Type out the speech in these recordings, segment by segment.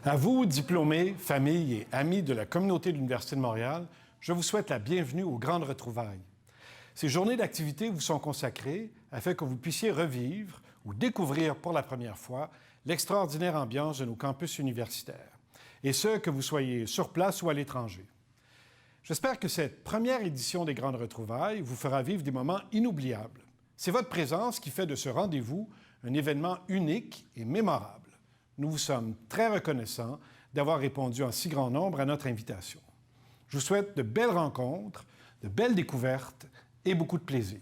À vous, diplômés, familles et amis de la communauté de l'Université de Montréal, je vous souhaite la bienvenue aux Grandes Retrouvailles. Ces journées d'activité vous sont consacrées afin que vous puissiez revivre ou découvrir pour la première fois l'extraordinaire ambiance de nos campus universitaires, et ce, que vous soyez sur place ou à l'étranger. J'espère que cette première édition des Grandes Retrouvailles vous fera vivre des moments inoubliables. C'est votre présence qui fait de ce rendez-vous un événement unique et mémorable. Nous vous sommes très reconnaissants d'avoir répondu en si grand nombre à notre invitation. Je vous souhaite de belles rencontres, de belles découvertes et beaucoup de plaisir.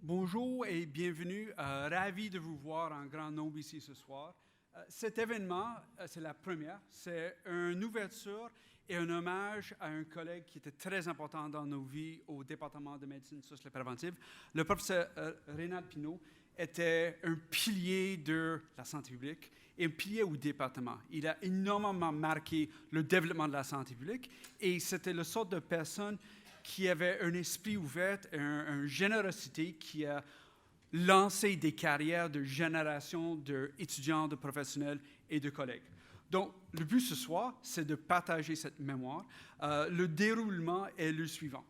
Bonjour et bienvenue. Ravi de vous voir en grand nombre ici ce soir. Cet événement, c'est la première. C'est une ouverture et un hommage à un collègue qui était très important dans nos vies au département de médecine sociale et préventive. Le professeur Rénal Pinault était un pilier de la santé publique et un pilier au département. Il a énormément marqué le développement de la santé publique et c'était le sorte de personne qui avait un esprit ouvert, une générosité qui a lancé des carrières de générations d'étudiants, de professionnels et de collègues. Donc, le but ce soir, c'est de partager cette mémoire. Le déroulement est le suivant.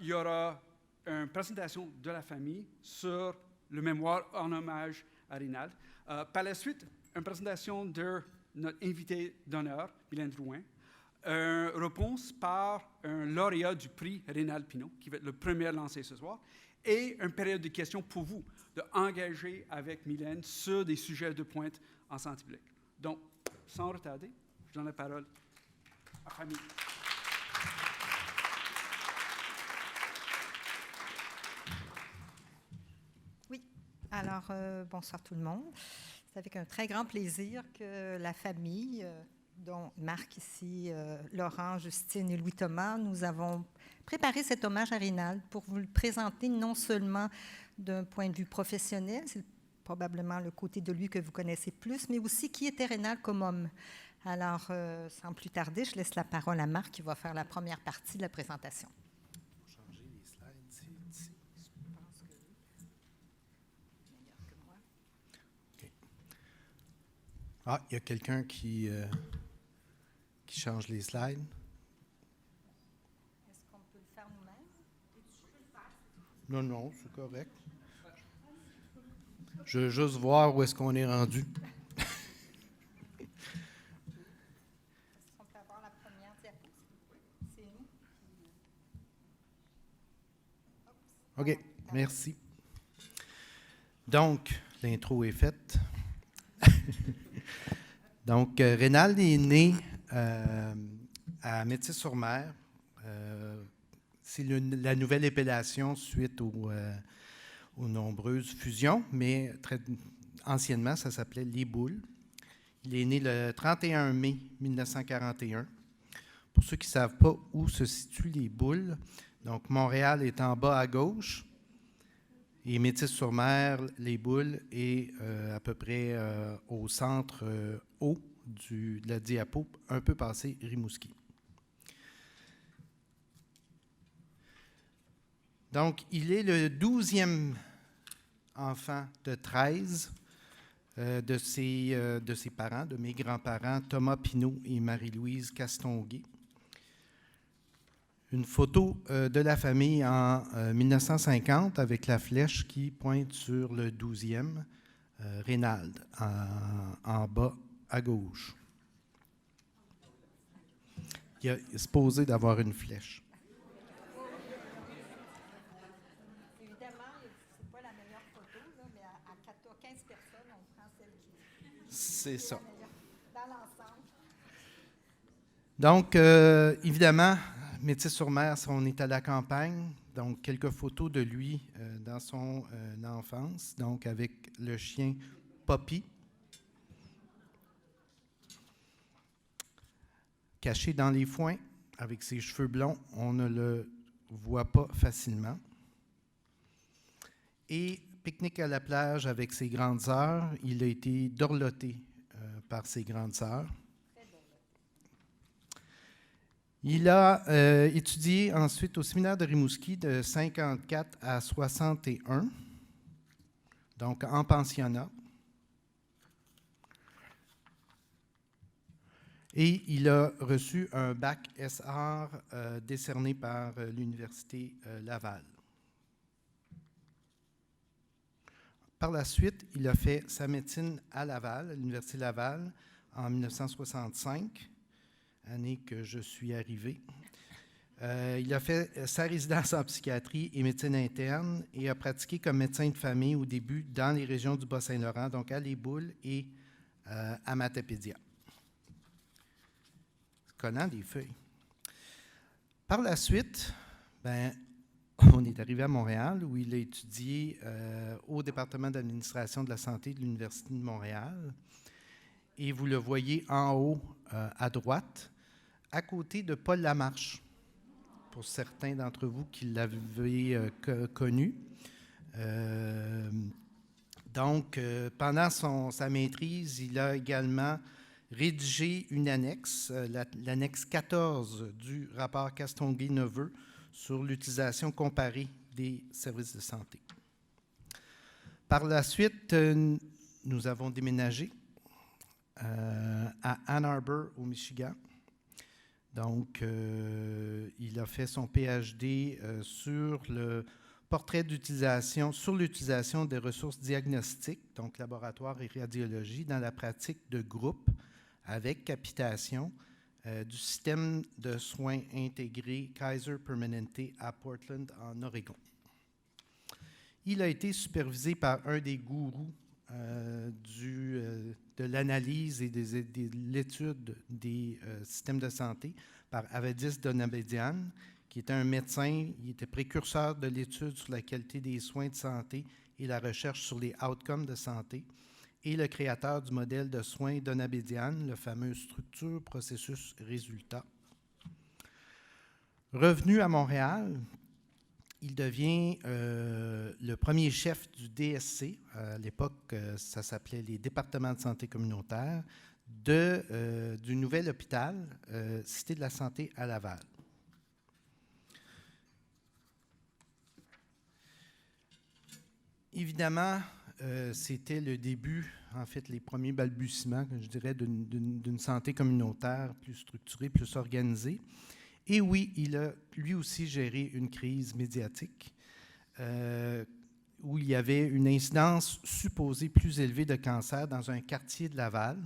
Il y aura une présentation de la famille sur le mémoire en hommage à Rénal. Par la suite, une présentation de notre invité d'honneur, Mylène Drouin. Une réponse par un lauréat du prix Rénal Pinault, qui va être le premier lancé ce soir, et une période de questions pour vous, d'engager avec Mylène sur des sujets de pointe en santé publique. Donc, sans retarder, je donne la parole à la famille. Oui, alors bonsoir tout le monde. C'est avec un très grand plaisir que la famille, dont Marc ici, Laurent, Justine et Louis-Thomas, nous avons préparé cet hommage à Rénal pour vous le présenter non seulement d'un point de vue professionnel, c'est probablement le côté de lui que vous connaissez plus, mais aussi qui était Rénal comme homme. Alors, sans plus tarder, je laisse la parole à Marc qui va faire la première partie de la présentation. Changer les slides, c'est ici. Je pense que oui. Meilleur que moi. Okay. Ah, il y a quelqu'un qui change les slides. Est-ce qu'on peut le faire nous-mêmes? Non, non, c'est correct. Je veux juste voir où est-ce qu'on est rendu. Est-ce qu'on peut avoir la première diapo? C'est nous. OK, merci. Donc, l'intro est faite. Donc, Rénal est né à Métis-sur-Mer. C'est la nouvelle appellation suite aux nombreuses fusions, mais très anciennement, ça s'appelait Les Boules. Il est né le 31 mai 1941. Pour ceux qui ne savent pas où se situent Les Boules, donc Montréal est en bas à gauche et Métis-sur-Mer, Les Boules est à peu près au centre haut de la diapo, un peu passé Rimouski. Donc, il est le 12e enfant de 13 de ses parents, de mes grands-parents, Thomas Pinault et Marie-Louise Castonguay. Une photo de la famille en 1950 avec la flèche qui pointe sur le 12e, Rénal, en bas à gauche. Il est supposé d'avoir une flèche. C'est ça. Donc, évidemment, Métis-sur-Mer, on est à la campagne. Donc, quelques photos de lui dans son enfance. Donc, avec le chien Poppy. Caché dans les foins, avec ses cheveux blonds, on ne le voit pas facilement. Et pique-nique à la plage avec ses grandes sœurs. Il a été dorloté par ses grandes sœurs. Il a étudié ensuite au séminaire de Rimouski de 54 à 61, donc en pensionnat. Et il a reçu un bac SR décerné par l'Université Laval. Par la suite, il a fait sa médecine à Laval, à l'Université Laval, en 1965, année que je suis arrivé. Il a fait sa résidence en psychiatrie et médecine interne et a pratiqué comme médecin de famille au début dans les régions du Bas-Saint-Laurent, donc à Les Boules et à Matapédia. Collant des feuilles. Par la suite, on est arrivé à Montréal où il a étudié au département d'administration de la santé de l'Université de Montréal. Et vous le voyez en haut à droite, à côté de Paul Lamarche, pour certains d'entre vous qui l'avaient connu. Donc, pendant sa maîtrise, il a également rédigé une annexe, l'annexe 14 du rapport Castonguay-Neveu sur l'utilisation comparée des services de santé. Par la suite, nous avons déménagé à Ann Arbor, au Michigan. Donc, il a fait son PhD sur le portrait d'utilisation, sur l'utilisation des ressources diagnostiques, donc laboratoire et radiologie, dans la pratique de groupe avec capitation du système de soins intégrés Kaiser Permanente à Portland, en Oregon. Il a été supervisé par un des gourous de l'analyse et de l'étude des systèmes de santé, par Avadis Donabedian, qui était un médecin, il était précurseur de l'étude sur la qualité des soins de santé et la recherche sur les outcomes de santé, et le créateur du modèle de soins Donabedian, le fameux structure, processus, résultat. Revenu à Montréal, il devient le premier chef du DSC, à l'époque ça s'appelait les départements de santé communautaire, du nouvel hôpital Cité de la Santé à Laval. Évidemment, c'était le début, en fait, les premiers balbutiements, je dirais, d'une santé communautaire plus structurée, plus organisée. Et oui, il a lui aussi géré une crise médiatique où il y avait une incidence supposée plus élevée de cancer dans un quartier de Laval.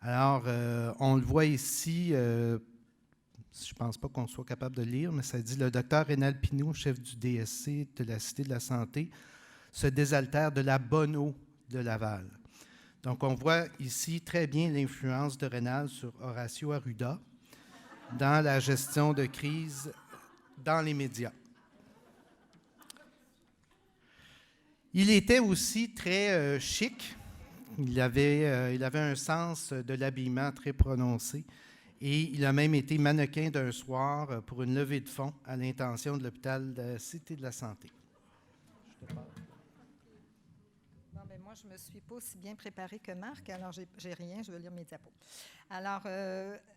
Alors, on le voit ici, je ne pense pas qu'on soit capable de lire, mais ça dit « Le docteur Rénal Pinault, chef du DSC de la Cité de la Santé, se désaltère de la bonne eau de Laval. » Donc, on voit ici très bien l'influence de Rénal sur Horacio Arruda dans la gestion de crise dans les médias. Il était aussi très chic. Il avait un sens de l'habillement très prononcé et il a même été mannequin d'un soir pour une levée de fonds à l'intention de l'hôpital de la Cité de la Santé. Moi, je ne me suis pas aussi bien préparée que Marc, alors j'ai rien, je vais lire mes diapos. Alors,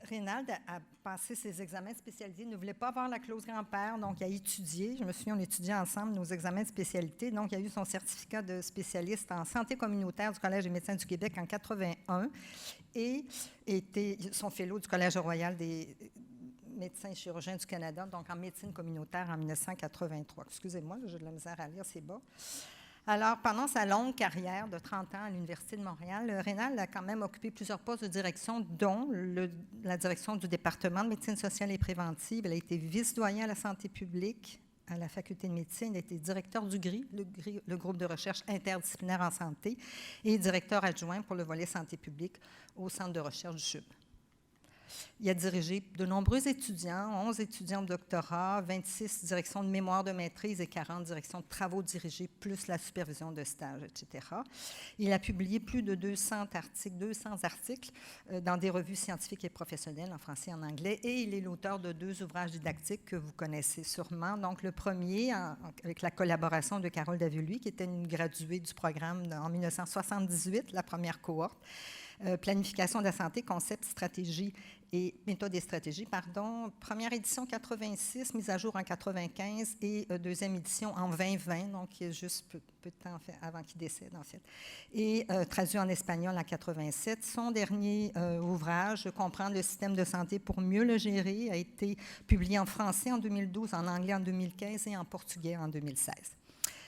Rénald a passé ses examens de spécialité, il ne voulait pas avoir la clause grand-père, donc il a étudié. Je me souviens, on étudiait ensemble nos examens de spécialité, donc il a eu son certificat de spécialiste en santé communautaire du Collège des médecins du Québec en 81 et était son fellow du Collège royal des médecins et chirurgiens du Canada, donc en médecine communautaire en 1983. Excusez-moi, j'ai de la misère à lire, c'est bas. Alors, pendant sa longue carrière de 30 ans à l'Université de Montréal, Rénal a quand même occupé plusieurs postes de direction, dont la direction du département de médecine sociale et préventive. Elle a été vice-doyen à la santé publique à la faculté de médecine. Elle a été directeur du GRI, le groupe de recherche interdisciplinaire en santé, et directeur adjoint pour le volet santé publique au centre de recherche du CHUB. Il a dirigé de nombreux étudiants, 11 étudiants de doctorat, 26 directions de mémoire de maîtrise et 40 directions de travaux dirigés, plus la supervision de stages, etc. Il a publié plus de 200 articles dans des revues scientifiques et professionnelles en français et en anglais, et il est l'auteur de 2 ouvrages didactiques que vous connaissez sûrement. Donc, le premier, avec la collaboration de Carole Davuluy, qui était une graduée du programme en 1978, la première cohorte, Planification de la santé, concept, stratégie et méthode et stratégie, pardon. Première édition 86, mise à jour en 95 et deuxième édition en 2020, donc juste peu de temps avant qu'il décède, en fait. Et traduit en espagnol en 87. Son dernier ouvrage, Comprendre le système de santé pour mieux le gérer, a été publié en français en 2012, en anglais en 2015 et en portugais en 2016.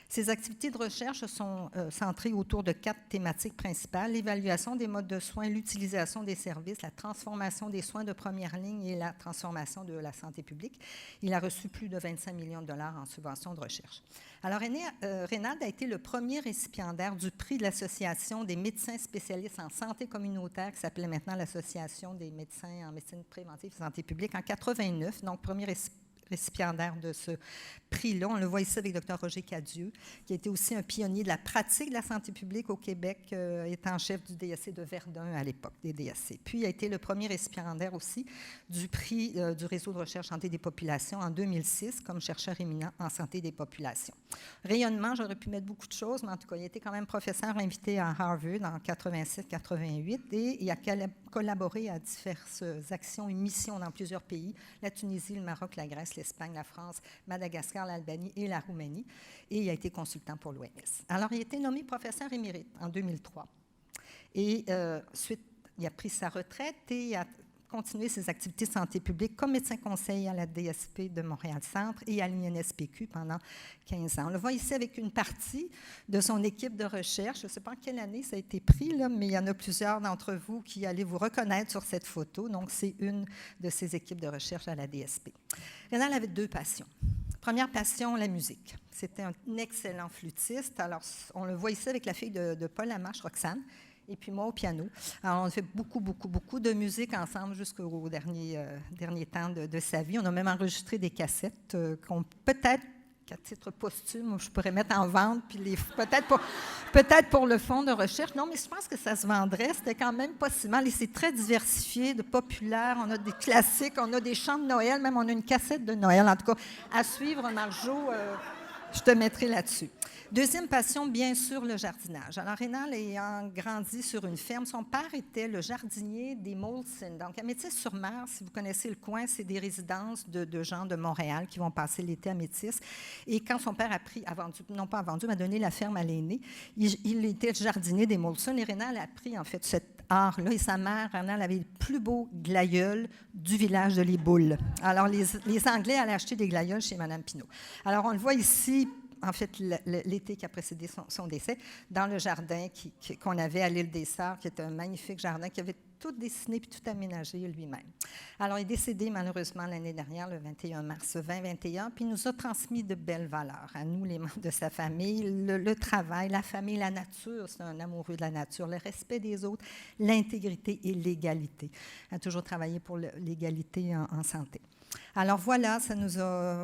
Ces activités de recherche sont centrées autour de 4 thématiques principales: l'évaluation des modes de soins, l'utilisation des services, la transformation des soins de première ligne et la transformation de la santé publique. Il a reçu plus de 25 millions de dollars en subventions de recherche. Alors, Reynald a été le premier récipiendaire du prix de l'Association des médecins spécialistes en santé communautaire, qui s'appelait maintenant l'Association des médecins en médecine préventive et santé publique, en 89, donc premier récipiendaire de ce prix-là. On le voit ici avec Dr. Roger Cadieux, qui a été aussi un pionnier de la pratique de la santé publique au Québec, étant chef du DSC de Verdun à l'époque, des DSC. Puis, il a été le premier récipiendaire aussi du prix du Réseau de recherche santé des populations en 2006, comme chercheur éminent en santé des populations. Rayonnement, j'aurais pu mettre beaucoup de choses, mais en tout cas, il était quand même professeur invité à Harvard en 87-88 et il a collaboré à diverses actions et missions dans plusieurs pays: la Tunisie, le Maroc, la Grèce, l'Espagne, la France, Madagascar, l'Albanie et la Roumanie. Et il a été consultant pour l'OMS. Alors, il a été nommé professeur émérite en 2003. Et suite, il a pris sa retraite et a continué ses activités de santé publique comme médecin conseil à la DSP de Montréal-Centre et à l'INSPQ pendant 15 ans. On le voit ici avec une partie de son équipe de recherche. Je ne sais pas en quelle année ça a été pris, là, mais il y en a plusieurs d'entre vous qui allez vous reconnaître sur cette photo. Donc, c'est une de ses équipes de recherche à la DSP. Reynald avait 2 passions. Première passion, la musique. C'était un excellent flûtiste. Alors, on le voit ici avec la fille de Paul Lamarche, Roxane, et puis moi au piano. Alors, on a fait beaucoup de musique ensemble jusqu'au dernier temps de sa vie. On a même enregistré des cassettes qu'on peut-être, qu'à titre posthume, je pourrais mettre en vente, puis peut-être pour le fonds de recherche. Non, mais je pense que ça se vendrait. C'était quand même pas si mal. Et c'est très diversifié, de populaire. On a des classiques, on a des chants de Noël, même on a une cassette de Noël. En tout cas, à suivre, Marjo, je te mettrai là-dessus. Deuxième passion, bien sûr, le jardinage. Alors, Reynald ayant grandi sur une ferme, son père était le jardinier des Molson. Donc, à Métis-sur-Mer, si vous connaissez le coin, c'est des résidences de gens de Montréal qui vont passer l'été à Métis. Et quand son père m'a donné la ferme à l'aîné, il était jardinier des Molson et Reynald a appris, en fait, cet art-là. Et sa mère, Reynald, avait le plus beau glaïeul du village de Les Boules. Alors, les Anglais allaient acheter des glaïeuls chez Mme Pinault. Alors, on le voit ici, en fait, l'été qui a précédé son décès, dans le jardin qu'on avait à l'île des Sœurs, qui est un magnifique jardin, qui avait tout dessiné puis tout aménagé lui-même. Alors, il est décédé malheureusement l'année dernière, le 21 mars 2021, puis il nous a transmis de belles valeurs à nous, les membres de sa famille, le travail, la famille, la nature, c'est un amoureux de la nature, le respect des autres, l'intégrité et l'égalité. Il a toujours travaillé pour l'égalité en santé. Alors voilà,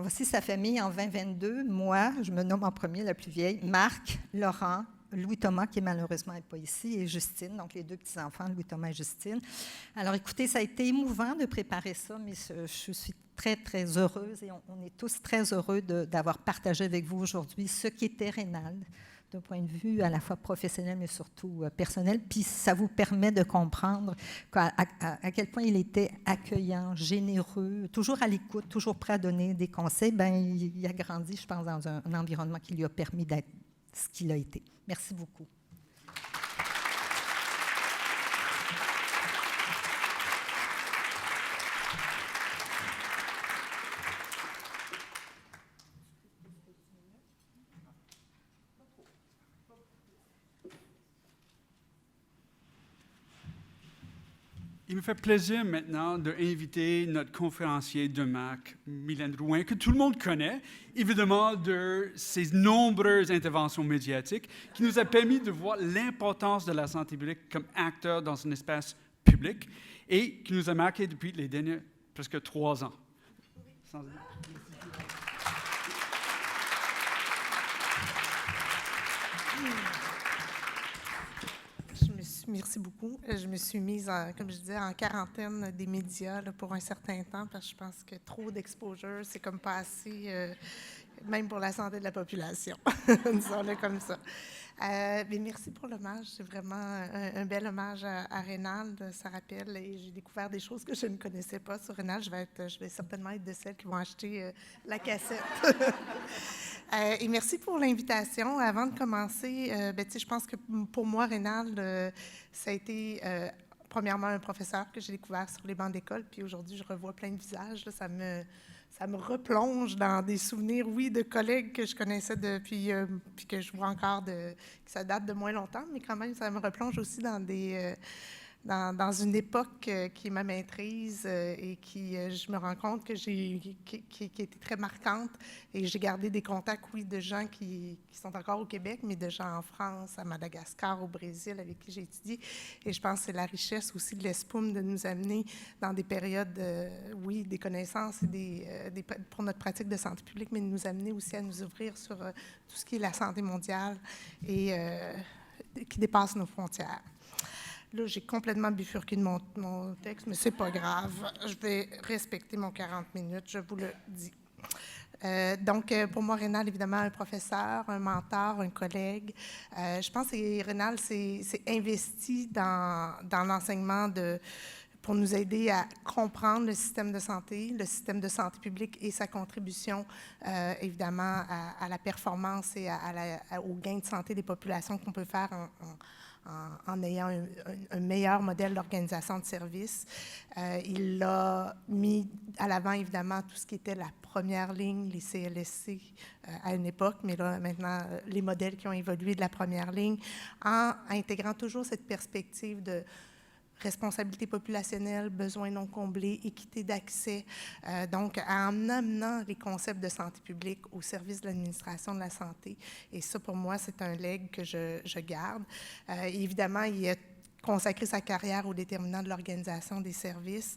voici sa famille en 2022. Moi, je me nomme en premier, la plus vieille, Marc, Laurent, Louis-Thomas, qui malheureusement n'est pas ici, et Justine, donc les 2 petits-enfants, Louis-Thomas et Justine. Alors écoutez, ça a été émouvant de préparer ça, mais je suis très, très heureuse et on est tous très heureux d'avoir partagé avec vous aujourd'hui ce qu'était Reynald, d'un point de vue à la fois professionnel, mais surtout personnel. Puis ça vous permet de comprendre à quel point il était accueillant, généreux, toujours à l'écoute, toujours prêt à donner des conseils. Bien, il a grandi, je pense, dans un environnement qui lui a permis d'être ce qu'il a été. Merci beaucoup. Il me fait plaisir maintenant d'inviter notre conférencier de MAC, Mylène Drouin, que tout le monde connaît, évidemment de ses nombreuses interventions médiatiques, qui nous a permis de voir l'importance de la santé publique comme acteur dans un espace public et qui nous a marqué depuis les derniers presque 3 ans. Merci beaucoup. Je me suis mise, comme je disais, en quarantaine des médias là, pour un certain temps parce que je pense que trop d'exposure, c'est comme pas assez même pour la santé de la population. Disons-le comme ça. Mais merci pour l'hommage. C'est vraiment un bel hommage à Rénal. Ça rappelle, et j'ai découvert des choses que je ne connaissais pas sur Rénal. Je vais certainement être de celles qui vont acheter la cassette. Et merci pour l'invitation. Avant de commencer, je pense que pour moi, Rénal, ça a été premièrement un professeur que j'ai découvert sur les bancs d'école, puis aujourd'hui, je revois plein de visages. Là, ça me replonge dans des souvenirs, oui, de collègues que je connaissais depuis, puis que je vois encore, que ça date de moins longtemps, mais quand même, ça me replonge aussi dans dans une époque qui est ma maîtrise et qui, je me rends compte que qui était très marquante. Et j'ai gardé des contacts, oui, de gens qui sont encore au Québec, mais de gens en France, à Madagascar, au Brésil, avec qui j'ai étudié. Et je pense que c'est la richesse aussi de l'ESPUM de nous amener dans des périodes, oui, des connaissances et pour notre pratique de santé publique, mais de nous amener aussi à nous ouvrir sur tout ce qui est la santé mondiale et qui dépasse nos frontières. Là, j'ai complètement bifurqué de mon texte, mais c'est pas grave. Je vais respecter mon 40 minutes, je vous le dis. Donc, pour moi, Rénal, évidemment, un professeur, un mentor, un collègue. Je pense que Rénal s'est investi dans l'enseignement pour nous aider à comprendre le système de santé publique et sa contribution, évidemment, à la performance et au gain de santé des populations qu'on peut faire en ayant un meilleur modèle d'organisation de services. Il a mis à l'avant, évidemment, tout ce qui était la première ligne, les CLSC à une époque, mais là, maintenant, les modèles qui ont évolué de la première ligne, en intégrant toujours cette perspective de responsabilité populationnelle, besoins non comblés, équité d'accès. Donc, en amenant les concepts de santé publique au service de l'administration de la santé. Et ça, pour moi, c'est un legs que je garde. Évidemment, il a consacré sa carrière aux déterminants de l'organisation des services,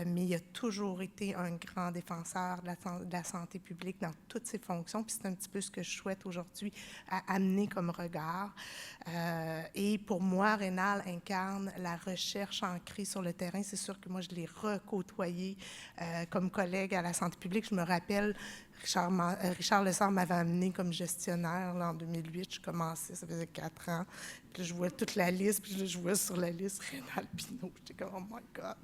mais il a toujours été un grand défenseur de la santé publique dans toutes ses fonctions, puis c'est un petit peu ce que je souhaite aujourd'hui amener comme regard. Et pour moi, Rénal incarne la recherche ancrée sur le terrain. C'est sûr que moi, je l'ai recôtoyé comme collègue à la santé publique. Je me rappelle, Richard Lessard m'avait amené comme gestionnaire là, en 2008. Je commençais, ça faisait 4 ans. Puis là, je vois toute la liste, puis là, je vois sur la liste Rénal Pinault. J'étais comme, oh my God!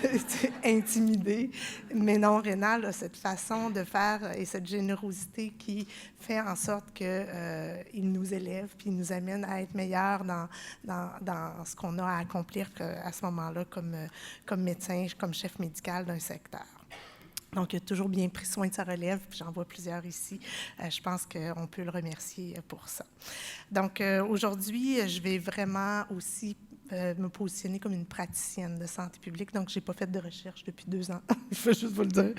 J'étais intimidée. Mais non, Rénal a cette façon de faire et cette générosité qui fait en sorte qu'il nous élève, puis il nous amène à être meilleurs dans ce qu'on a à accomplir à ce moment-là comme médecin, comme chef médical d'un secteur. Donc, il a toujours bien pris soin de sa relève, puis j'en vois plusieurs ici. Je pense qu'on peut le remercier pour ça. Donc, aujourd'hui, je vais vraiment aussi me positionner comme une praticienne de santé publique. Donc, je n'ai pas fait de recherche depuis 2 ans. Je veux juste vous le dire.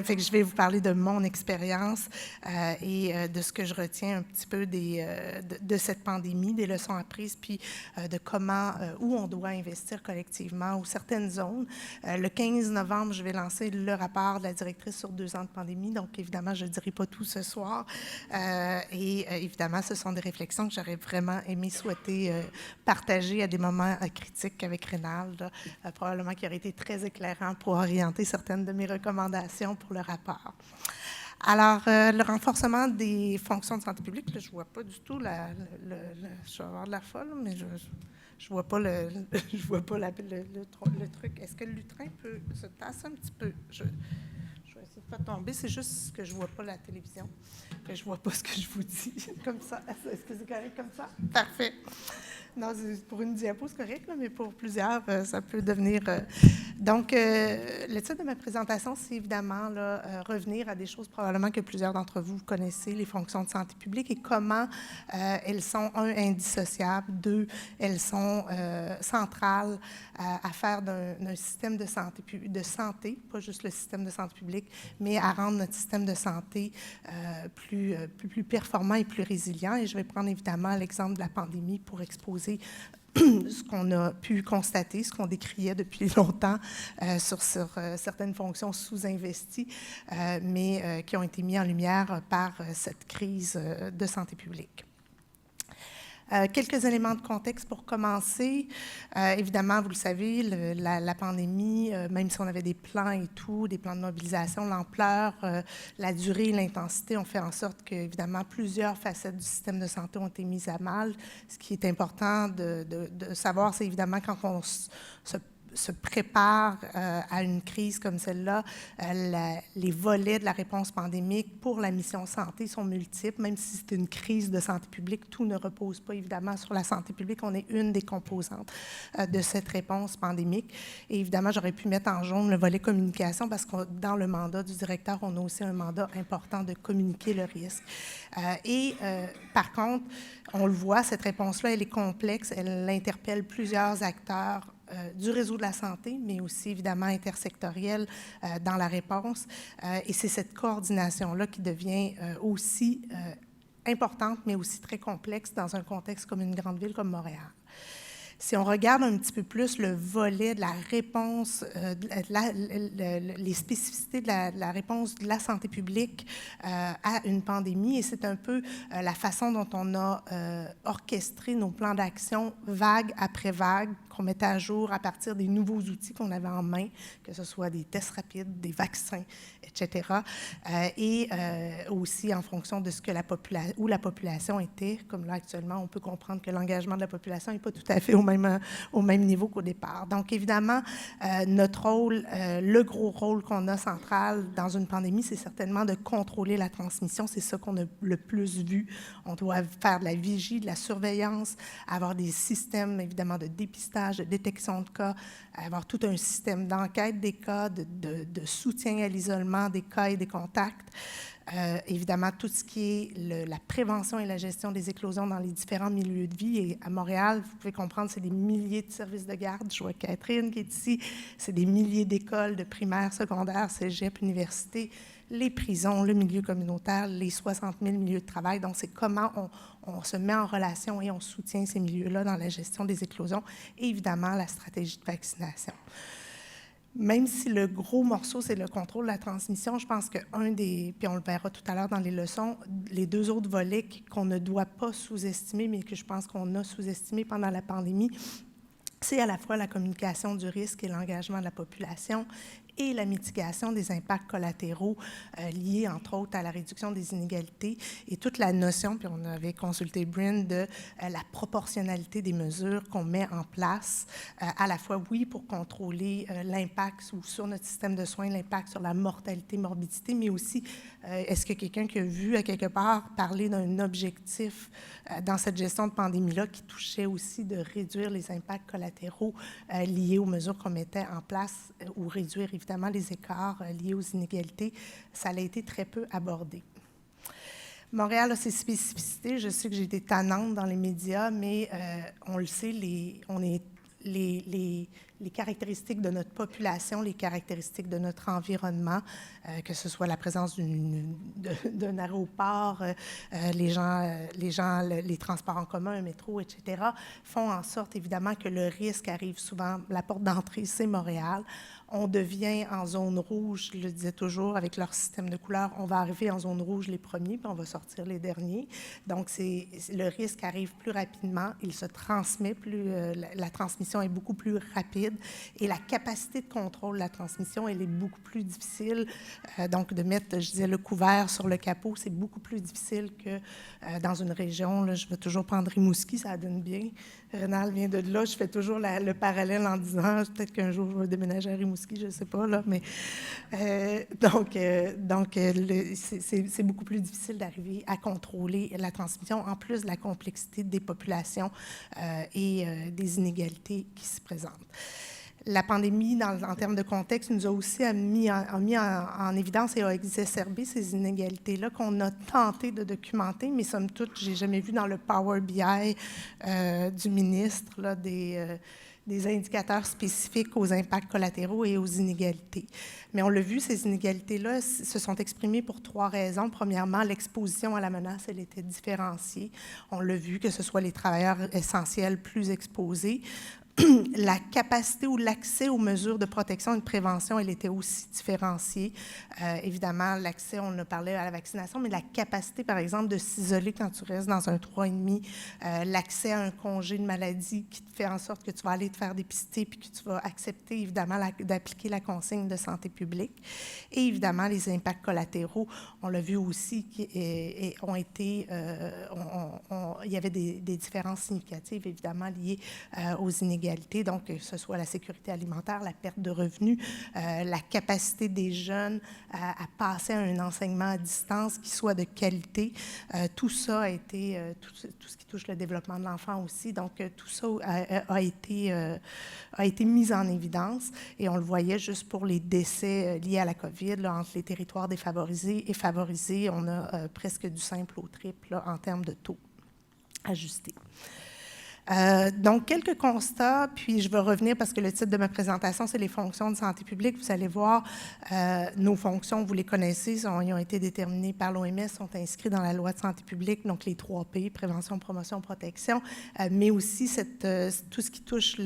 Fait que je vais vous parler de mon expérience et de ce que je retiens un petit peu de cette pandémie, des leçons apprises, puis de comment, où on doit investir collectivement, ou certaines zones. Le 15 novembre, je vais lancer le rapport de la directrice sur 2 ans de pandémie. Donc, évidemment, je ne dirai pas tout ce soir. Et évidemment, ce sont des réflexions que j'aurais vraiment aimé souhaiter partager à des moments critiques avec Rénal, probablement qui aurait été très éclairant pour orienter certaines de mes recommandations pour le rapport. Alors, le renforcement des fonctions de santé publique, là, je ne vois pas du tout je vais avoir de la folle, mais je ne vois pas le truc. Est-ce que le lutrin peut se tasser un petit peu? Je vais essayer de ne pas tomber, c'est juste que je ne vois pas la télévision, que je ne vois pas ce que je vous dis. Comme ça. Est-ce que c'est correct comme ça? Parfait. Non, pour une diapo, c'est correct, là, mais pour plusieurs, ça peut devenir... Donc, le titre de ma présentation, c'est évidemment là, revenir à des choses probablement que plusieurs d'entre vous connaissez, les fonctions de santé publique et comment elles sont, 1, indissociables, 2, elles sont centrales à faire d'un système de santé, pas juste le système de santé publique, mais à rendre notre système de santé plus performant et plus résilient. Et je vais prendre évidemment l'exemple de la pandémie pour exposer ce qu'on a pu constater, ce qu'on décriait depuis longtemps sur certaines fonctions sous-investies, mais qui ont été mis en lumière par cette crise de santé publique. Quelques éléments de contexte pour commencer. Évidemment, vous le savez, la pandémie, même si on avait des plans et tout, des plans de mobilisation, l'ampleur, la durée et l'intensité ont fait en sorte que, évidemment, plusieurs facettes du système de santé ont été mises à mal. Ce qui est important de savoir, c'est évidemment quand on se prépare à une crise comme celle-là, les volets de la réponse pandémique pour la mission santé sont multiples. Même si c'est une crise de santé publique, tout ne repose pas évidemment sur la santé publique. On est une des composantes de cette réponse pandémique. Et évidemment, j'aurais pu mettre en jaune le volet communication parce que dans le mandat du directeur, on a aussi un mandat important de communiquer le risque. Par contre, on le voit, cette réponse-là, elle est complexe. Elle interpelle plusieurs acteurs du réseau de la santé, mais aussi évidemment intersectorielle dans la réponse. Et c'est cette coordination-là qui devient aussi importante, mais aussi très complexe dans un contexte comme une grande ville comme Montréal. Si on regarde un petit peu plus le volet de la réponse, les spécificités de la réponse de la santé publique à une pandémie, et c'est un peu la façon dont on a orchestré nos plans d'action vague après vague, qu'on mettait à jour à partir des nouveaux outils qu'on avait en main, que ce soit des tests rapides, des vaccins, etc. Et aussi en fonction de ce que la population était. Comme là, actuellement, on peut comprendre que l'engagement de la population n'est pas tout à fait au même niveau qu'au départ. Donc, évidemment, notre rôle, le gros rôle qu'on a central dans une pandémie, c'est certainement de contrôler la transmission. C'est ça qu'on a le plus vu. On doit faire de la vigie, de la surveillance, avoir des systèmes, évidemment, de dépistage, de détection de cas, avoir tout un système d'enquête des cas, de soutien à l'isolement des cas et des contacts. Évidemment, tout ce qui est la prévention et la gestion des éclosions dans les différents milieux de vie. Et à Montréal, vous pouvez comprendre, c'est des milliers de services de garde. Je vois Catherine qui est ici. C'est des milliers d'écoles de primaire, secondaire, cégep, université, les prisons, le milieu communautaire, les 60 000 milieux de travail. Donc, c'est comment on se met en relation et on soutient ces milieux-là dans la gestion des éclosions et évidemment la stratégie de vaccination. Même si le gros morceau, c'est le contrôle de la transmission, je pense qu'un des, puis on le verra tout à l'heure dans les leçons, les deux autres volets qu'on ne doit pas sous-estimer, mais que je pense qu'on a sous-estimé pendant la pandémie, c'est à la fois la communication du risque et l'engagement de la population et la mitigation des impacts collatéraux liés, entre autres, à la réduction des inégalités et toute la notion, puis on avait consulté Bryn, de la proportionnalité des mesures qu'on met en place, à la fois, oui, pour contrôler l'impact sur notre système de soins, l'impact sur la mortalité, morbidité, mais aussi, est-ce que quelqu'un qui a vu à quelque part parler d'un objectif dans cette gestion de pandémie-là qui touchait aussi de réduire les impacts collatéraux liés aux mesures qu'on mettait en place ou réduire, évidemment, les écarts liés aux inégalités, ça a été très peu abordé. Montréal a ses spécificités. Je sais que j'ai été tannante dans les médias, mais on le sait, les caractéristiques de notre population, les caractéristiques de notre environnement, que ce soit la présence d'un aéroport, les transports en commun, un métro, etc., font en sorte, évidemment, que le risque arrive souvent. La porte d'entrée, c'est Montréal. On devient en zone rouge, je le disais toujours, avec leur système de couleurs, on va arriver en zone rouge les premiers, puis on va sortir les derniers. Donc, le risque arrive plus rapidement, il se transmet la transmission est beaucoup plus rapide et la capacité de contrôle de la transmission, elle est beaucoup plus difficile. Donc, de mettre, je disais, le couvert sur le capot, c'est beaucoup plus difficile que dans une région. Là, je vais toujours prendre Rimouski, ça donne bien. Rénal vient de là, je fais toujours le parallèle en disant, peut-être qu'un jour, je vais déménager à Rimouski, je ne sais pas, là, mais c'est beaucoup plus difficile d'arriver à contrôler la transmission, en plus de la complexité des populations et des inégalités qui se présentent. La pandémie, en termes de contexte, nous a aussi mis en évidence et a exacerbé ces inégalités-là qu'on a tenté de documenter, mais somme toute, je n'ai jamais vu dans le Power BI du ministre là, des indicateurs spécifiques aux impacts collatéraux et aux inégalités. Mais on l'a vu, ces inégalités-là se sont exprimées pour 3 raisons. Premièrement, l'exposition à la menace, elle était différenciée. On l'a vu, que ce soit les travailleurs essentiels plus exposés, la capacité ou l'accès aux mesures de protection et de prévention, elle était aussi différenciée. Évidemment, l'accès, on en a parlé à la vaccination, mais la capacité, par exemple, de s'isoler quand tu restes dans un 3,5, l'accès à un congé de maladie qui te fait en sorte que tu vas aller te faire dépister puis que tu vas accepter, évidemment, d'appliquer la consigne de santé publique. Et évidemment, les impacts collatéraux, on l'a vu aussi, il y avait des différences significatives, évidemment, liées aux inégalités, donc que ce soit la sécurité alimentaire, la perte de revenus, la capacité des jeunes à passer à un enseignement à distance qui soit de qualité. Tout ça a été, tout ce qui touche le développement de l'enfant aussi, donc tout ça a été mis en évidence et on le voyait juste pour les décès liés à la COVID, là, entre les territoires défavorisés et favorisés, on a presque du simple au triple là, en termes de taux ajustés. Donc, quelques constats, puis je vais revenir parce que le titre de ma présentation, c'est les fonctions de santé publique. Vous allez voir, nos fonctions, vous les connaissez, ils ont été déterminées par l'OMS, sont inscrits dans la loi de santé publique, donc les 3 P, prévention, promotion, protection, mais aussi tout ce qui touche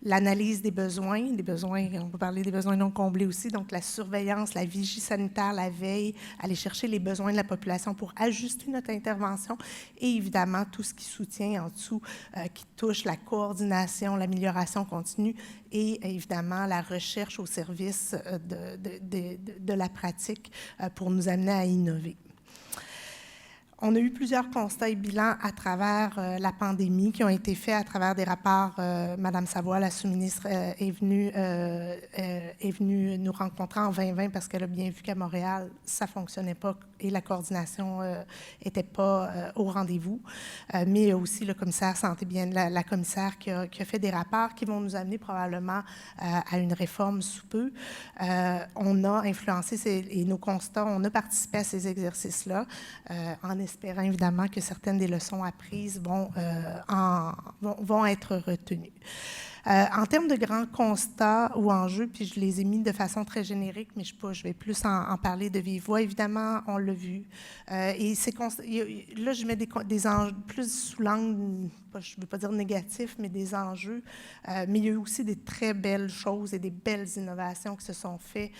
l'analyse des besoins, on peut parler des besoins non comblés aussi, donc la surveillance, la vigie sanitaire, la veille, aller chercher les besoins de la population pour ajuster notre intervention et évidemment tout ce qui soutient en dessous, qui touche la coordination, l'amélioration continue et évidemment la recherche au service de la pratique pour nous amener à innover. On a eu plusieurs constats et bilans à travers la pandémie qui ont été faits à travers des rapports. Madame Savoie, la sous-ministre, est venue nous rencontrer en 2020 parce qu'elle a bien vu qu'à Montréal, ça ne fonctionnait pas et la coordination n'était pas au rendez-vous. Mais aussi le commissaire santé, bien la commissaire qui a fait des rapports qui vont nous amener probablement à une réforme sous peu. On a influencé et nos constats, on a participé à ces exercices-là en espérant évidemment que certaines des leçons apprises vont être retenues. En termes de grands constats ou enjeux, puis je les ai mis de façon très générique, mais je vais plus en parler de vive voix. Évidemment, on l'a vu. Et là, je mets des enjeux plus sous l'angle, je ne veux pas dire négatif, mais des enjeux. Mais il y a eu aussi des très belles choses et des belles innovations qui se sont faites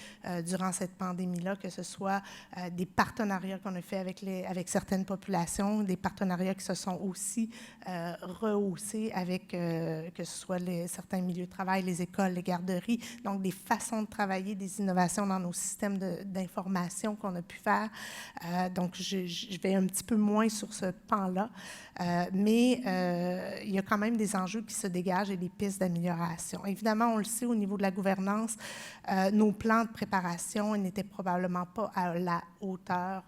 durant cette pandémie-là, que ce soit des partenariats qu'on a faits avec certaines populations, des partenariats qui se sont aussi rehaussés avec, que ce soit certains milieux de travail, les écoles, les garderies, donc des façons de travailler, des innovations dans nos systèmes d'information qu'on a pu faire. Donc, je vais un petit peu moins sur ce pan-là, mais il y a quand même des enjeux qui se dégagent et des pistes d'amélioration. Évidemment, on le sait, au niveau de la gouvernance, nos plans de préparation n'étaient probablement pas à la hauteur.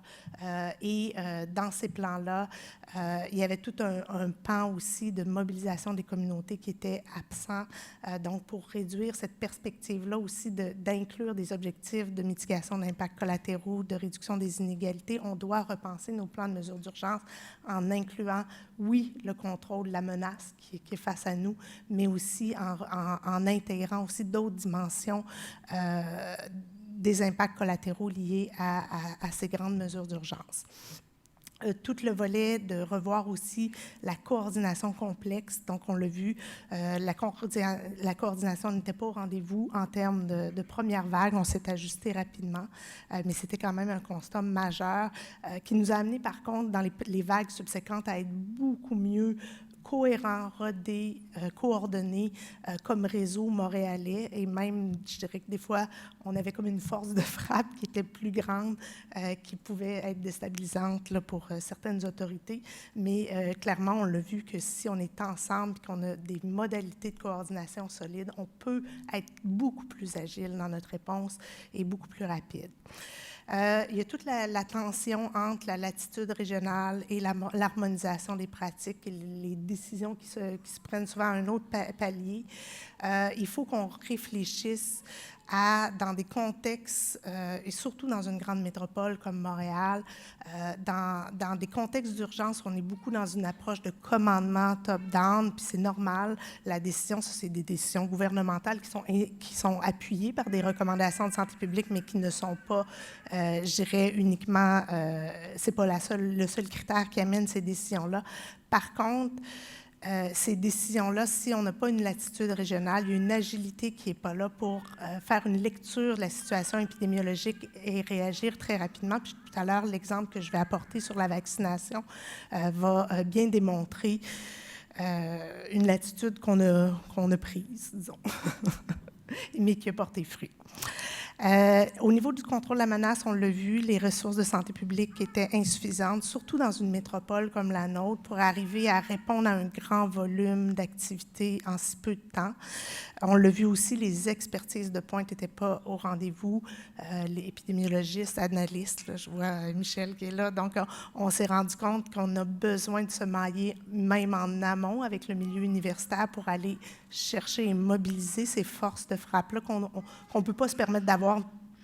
Et dans ces plans-là, il y avait tout un pan aussi de mobilisation des communautés qui était absent. Donc, pour réduire cette perspective-là aussi d'inclure des objectifs de mitigation d'impacts collatéraux, de réduction des inégalités, on doit repenser nos plans de mesures d'urgence en incluant, oui, le contrôle de la menace qui est face à nous, mais aussi en intégrant aussi d'autres dimensions des impacts collatéraux liés à ces grandes mesures d'urgence. Tout le volet de revoir aussi la coordination complexe. Donc, on l'a vu, la coordination n'était pas au rendez-vous en termes de première vague. On s'est ajusté rapidement, mais c'était quand même un constat majeur qui nous a amené, par contre, dans les vagues subséquentes à être beaucoup mieux cohérent, rodé, coordonné comme réseau montréalais et même, je dirais que des fois, on avait comme une force de frappe qui était plus grande, qui pouvait être déstabilisante là, pour certaines autorités, mais clairement, on l'a vu que si on est ensemble et qu'on a des modalités de coordination solides, on peut être beaucoup plus agile dans notre réponse et beaucoup plus rapide. Il y a toute la tension entre la latitude régionale et l'harmonisation des pratiques et les décisions qui se prennent souvent à un autre palier. Il faut qu'on réfléchisse dans des contextes, et surtout dans une grande métropole comme Montréal, dans des contextes d'urgence, on est beaucoup dans une approche de commandement top-down, puis c'est normal. La décision, ça, c'est des décisions gouvernementales qui sont appuyées par des recommandations de santé publique, mais qui ne sont pas, je dirais, uniquement, c'est pas le seul critère qui amène ces décisions-là. Par contre, ces décisions-là, si on n'a pas une latitude régionale, il y a une agilité qui n'est pas là pour faire une lecture de la situation épidémiologique et réagir très rapidement. Puis tout à l'heure, l'exemple que je vais apporter sur la vaccination va bien démontrer une latitude qu'on a prise, disons, mais qui a porté fruit. Au niveau du contrôle de la menace, on l'a vu, les ressources de santé publique étaient insuffisantes, surtout dans une métropole comme la nôtre, pour arriver à répondre à un grand volume d'activités en si peu de temps. On l'a vu aussi, les expertises de pointe n'étaient pas au rendez-vous. Les épidémiologistes, analystes, là, je vois Michel qui est là, donc on s'est rendu compte qu'on a besoin de se mailler même en amont avec le milieu universitaire pour aller chercher et mobiliser ces forces de frappe-là qu'on ne peut pas se permettre d'avoir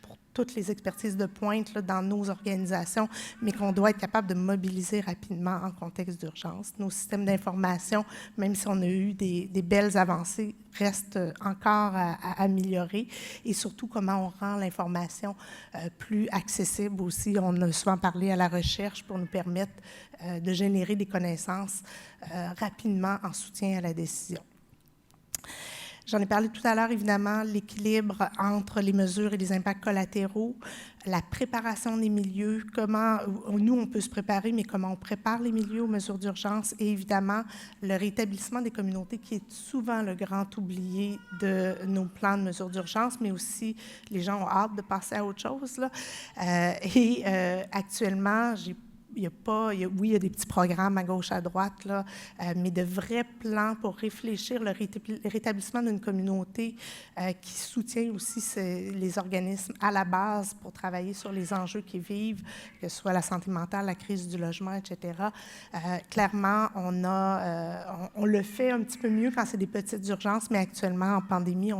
pour toutes les expertises de pointe là, dans nos organisations, mais qu'on doit être capable de mobiliser rapidement en contexte d'urgence. Nos systèmes d'information, même si on a eu des belles avancées, restent encore à améliorer, et surtout comment on rend l'information plus accessible aussi. On a souvent parlé à la recherche pour nous permettre de générer des connaissances rapidement en soutien à la décision. J'en ai parlé tout à l'heure, évidemment, l'équilibre entre les mesures et les impacts collatéraux, la préparation des milieux, comment nous, on peut se préparer, mais comment on prépare les milieux aux mesures d'urgence, et évidemment, le rétablissement des communautés qui est souvent le grand oublié de nos plans de mesures d'urgence, mais aussi les gens ont hâte de passer à autre chose, là. Actuellement, il y a des petits programmes à gauche, à droite, là, mais de vrais plans pour réfléchir le rétablissement d'une communauté qui soutient aussi les organismes à la base pour travailler sur les enjeux qu'ils vivent, que ce soit la santé mentale, la crise du logement, etc. Clairement, on le fait un petit peu mieux quand c'est des petites urgences, mais actuellement, en pandémie,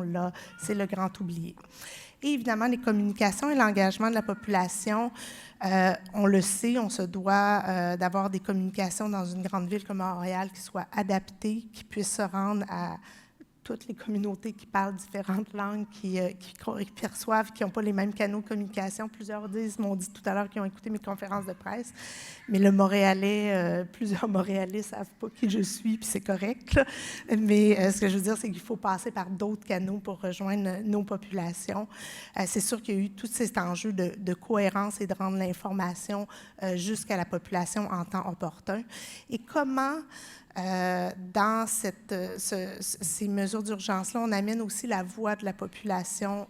c'est le grand oublié. Et évidemment, les communications et l'engagement de la population, on le sait, on se doit d'avoir des communications dans une grande ville comme Montréal qui soient adaptées, qui puissent se rendre à toutes les communautés qui parlent différentes langues, qui perçoivent, qui n'ont pas les mêmes canaux de communication. Plusieurs m'ont dit tout à l'heure qu'ils ont écouté mes conférences de presse, mais le Montréalais, plusieurs Montréalais ne savent pas qui je suis, puis c'est correct, là. Mais ce que je veux dire, c'est qu'il faut passer par d'autres canaux pour rejoindre nos populations. C'est sûr qu'il y a eu tous ces enjeux de cohérence et de rendre l'information jusqu'à la population en temps opportun. Et comment... dans ces mesures d'urgence-là, on amène aussi la voix de la population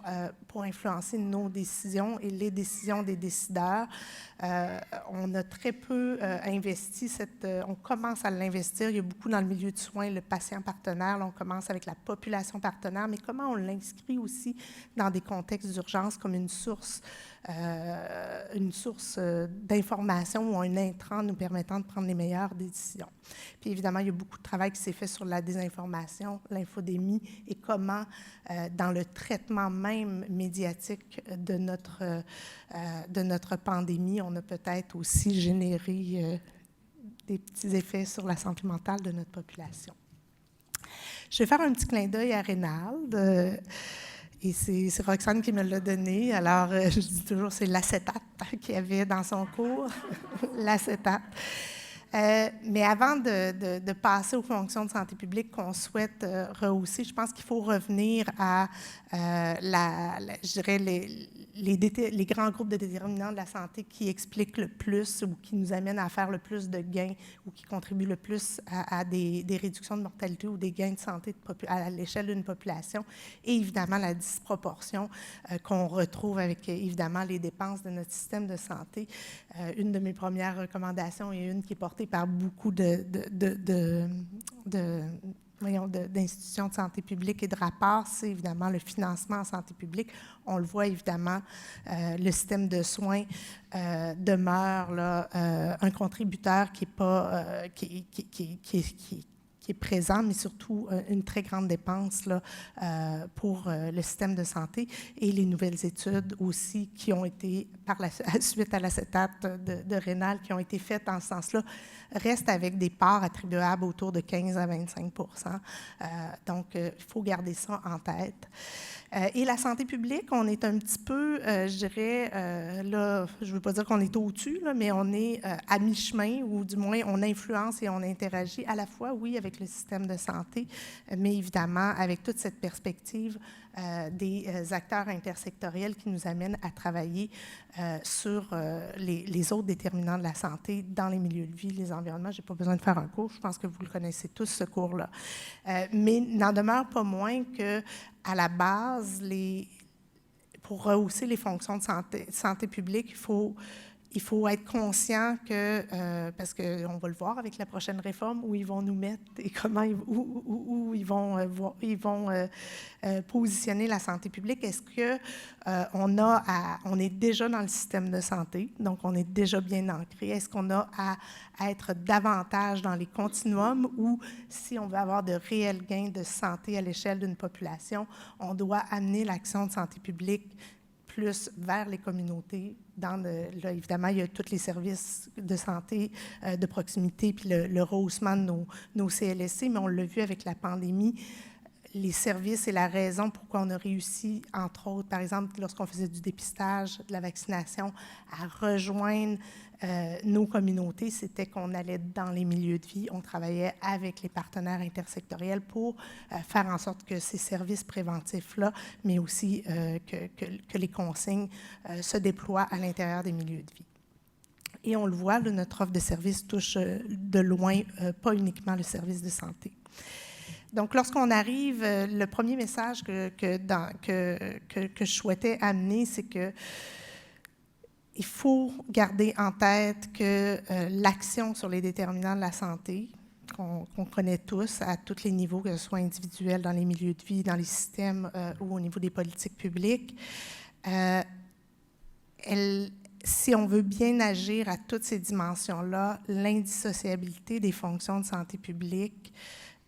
pour influencer nos décisions et les décisions des décideurs. On a très peu investi, on commence à l'investir. Il y a beaucoup dans le milieu de soins, le patient partenaire. Là, on commence avec la population partenaire, mais comment on l'inscrit aussi dans des contextes d'urgence comme une source d'information ou un intrant nous permettant de prendre les meilleures décisions. Puis évidemment, il y a beaucoup de travail qui s'est fait sur la désinformation, l'infodémie, et comment, dans le traitement même médiatique de notre pandémie, on a peut-être aussi généré des petits effets sur la santé mentale de notre population. Je vais faire un petit clin d'œil à Rénald. Et c'est Roxane qui me l'a donné. Alors, je dis toujours, c'est l'acétate qu'il y avait dans son cours, l'acétate. Mais avant de passer aux fonctions de santé publique qu'on souhaite rehausser, je pense qu'il faut revenir à, je dirais, les grands groupes de déterminants de la santé qui expliquent le plus ou qui nous amènent à faire le plus de gains ou qui contribuent le plus à des réductions de mortalité ou des gains de santé à l'échelle d'une population. Et évidemment, la disproportion qu'on retrouve avec, évidemment, les dépenses de notre système de santé. Une de mes premières recommandations et une qui est portée par beaucoup d'institutions de santé publique et de rapports, c'est évidemment le financement en santé publique. On le voit évidemment, le système de soins demeure là, un contributeur qui est présent, mais surtout une très grande dépense là, pour le système de santé, et les nouvelles études aussi qui ont été, suite à l'acétate de Rénal, qui ont été faites en ce sens-là, restent avec des parts attribuables autour de 15 à 25 %. Donc, il faut garder ça en tête. Et la santé publique, on est un petit peu, je dirais, là, je ne veux pas dire qu'on est au-dessus, là, mais on est à mi-chemin, ou du moins on influence et on interagit à la fois, oui, avec le système de santé, mais évidemment avec toute cette perspective des acteurs intersectoriels qui nous amènent à travailler sur les autres déterminants de la santé dans les milieux de vie, les environnements. Je n'ai pas besoin de faire un cours, je pense que vous le connaissez tous, ce cours-là. Mais n'en demeure pas moins qu'à la base, pour rehausser les fonctions de santé publique, il faut être conscient que, parce qu'on va le voir avec la prochaine réforme, où ils vont nous mettre et comment où ils vont positionner la santé publique. Est-ce qu'on est déjà dans le système de santé, donc on est déjà bien ancré? Est-ce qu'on a à être davantage dans les continuums, ou si on veut avoir de réels gains de santé à l'échelle d'une population, on doit amener l'action de santé publique plus vers les communautés. Là, évidemment, il y a tous les services de santé de proximité, puis le rehaussement de nos CLSC, mais on l'a vu avec la pandémie, les services et la raison pourquoi on a réussi, entre autres, par exemple, lorsqu'on faisait du dépistage, de la vaccination, à rejoindre nos communautés, c'était qu'on allait dans les milieux de vie, on travaillait avec les partenaires intersectoriels pour faire en sorte que ces services préventifs-là, mais aussi que les consignes se déploient à l'intérieur des milieux de vie. Et on le voit, là, notre offre de services touche de loin, pas uniquement le service de santé. Donc, lorsqu'on arrive, le premier message que je souhaitais amener, c'est que il faut garder en tête que l'action sur les déterminants de la santé, qu'on connaît tous à tous les niveaux, que ce soit individuel, dans les milieux de vie, dans les systèmes ou au niveau des politiques publiques, si on veut bien agir à toutes ces dimensions-là, l'indissociabilité des fonctions de santé publique,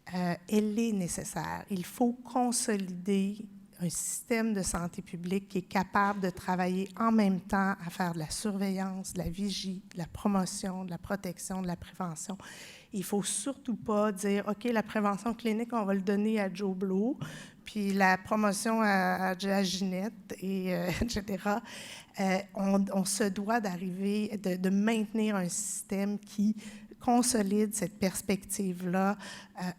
elle est nécessaire. Il faut consolider un système de santé publique qui est capable de travailler en même temps à faire de la surveillance, de la vigie, de la promotion, de la protection, de la prévention. Il ne faut surtout pas dire, OK, la prévention clinique, on va le donner à Joe Blow, puis la promotion à Ginette, etc. On se doit d'arriver, de maintenir un système qui consolide cette perspective-là,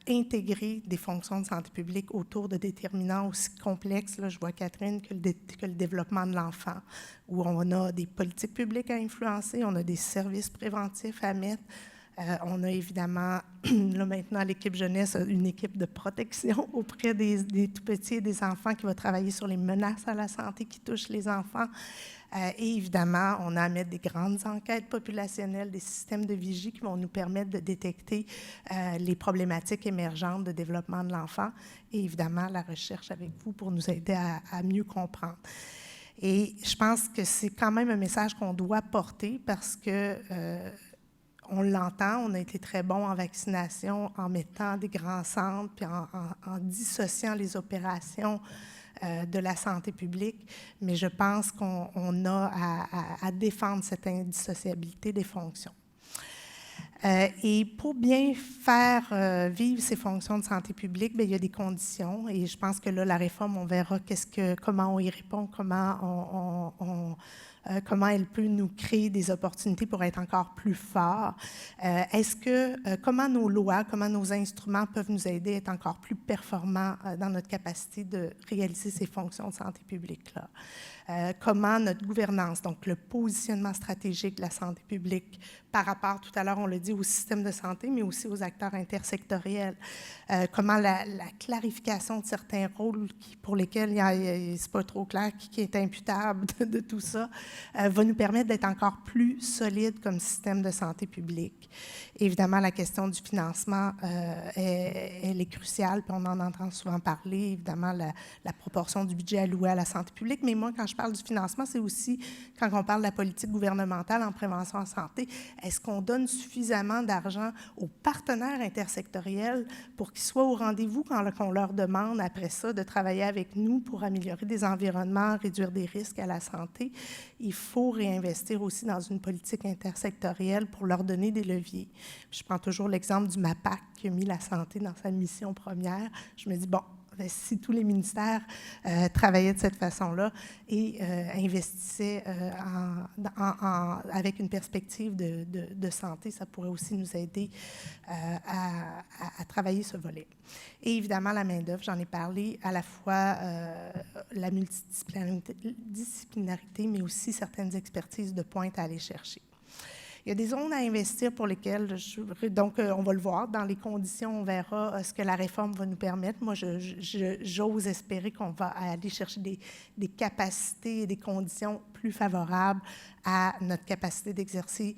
intégrer des fonctions de santé publique autour de déterminants aussi complexes, là, je vois Catherine, que le développement de l'enfant, où on a des politiques publiques à influencer, on a des services préventifs à mettre. On a évidemment, là maintenant, à l'équipe jeunesse, une équipe de protection auprès des tout-petits et des enfants qui va travailler sur les menaces à la santé qui touchent les enfants. Et évidemment, on a à mettre des grandes enquêtes populationnelles, des systèmes de vigie qui vont nous permettre de détecter les problématiques émergentes de développement de l'enfant. Et évidemment, la recherche avec vous pour nous aider à mieux comprendre. Et je pense que c'est quand même un message qu'on doit porter parce que on l'entend, on a été très bon en vaccination, en mettant des grands centres, puis en dissociant les opérations de la santé publique, mais je pense qu'on a à défendre cette indissociabilité des fonctions. Et pour bien faire vivre ces fonctions de santé publique, bien, il y a des conditions, et je pense que là, la réforme, on verra comment on y répond, comment elle peut nous créer des opportunités pour être encore plus forts. Comment nos lois, comment nos instruments peuvent nous aider à être encore plus performants dans notre capacité de réaliser ces fonctions de santé publique-là. Comment notre gouvernance, donc le positionnement stratégique de la santé publique par rapport, tout à l'heure, on l'a dit, au système de santé, mais aussi aux acteurs intersectoriels. Comment la clarification de certains rôles pour lesquels c'est pas trop clair qui est imputable de tout ça, va nous permettre d'être encore plus solide comme système de santé publique. Évidemment, la question du financement, elle est cruciale, puis on en entend souvent parler, évidemment, la proportion du budget alloué à la santé publique, mais moi, quand je parle du financement, c'est aussi quand on parle de la politique gouvernementale en prévention en santé, est-ce qu'on donne suffisamment d'argent aux partenaires intersectoriels pour qu'ils soient au rendez-vous quand on leur demande après ça de travailler avec nous pour améliorer des environnements, réduire des risques à la santé? Il faut réinvestir aussi dans une politique intersectorielle pour leur donner des leviers. Je prends toujours l'exemple du MAPAC qui a mis la santé dans sa mission première. Je me dis, bon, si tous les ministères travaillaient de cette façon-là et investissaient avec une perspective de santé, ça pourrait aussi nous aider à travailler ce volet. Et évidemment, la main-d'œuvre, j'en ai parlé, à la fois la multidisciplinarité, mais aussi certaines expertises de pointe à aller chercher. Il y a des zones à investir pour lesquelles, donc on va le voir, dans les conditions, on verra ce que la réforme va nous permettre. Moi, j'ose espérer qu'on va aller chercher des capacités et des conditions plus favorables à notre capacité d'exercer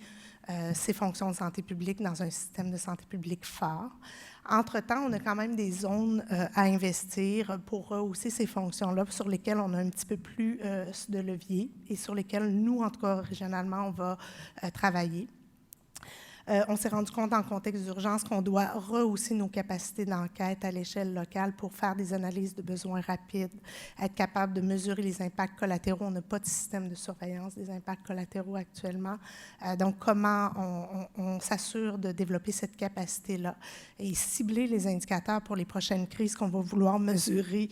ces fonctions de santé publique dans un système de santé publique fort. Entre-temps, on a quand même des zones à investir pour rehausser ces fonctions-là, sur lesquelles on a un petit peu plus de levier et sur lesquelles, nous, en tout cas, régionalement, on va travailler. On s'est rendu compte en contexte d'urgence qu'on doit rehausser nos capacités d'enquête à l'échelle locale pour faire des analyses de besoins rapides, être capable de mesurer les impacts collatéraux. On n'a pas de système de surveillance des impacts collatéraux actuellement. Donc, comment on s'assure de développer cette capacité-là et cibler les indicateurs pour les prochaines crises qu'on va vouloir mesurer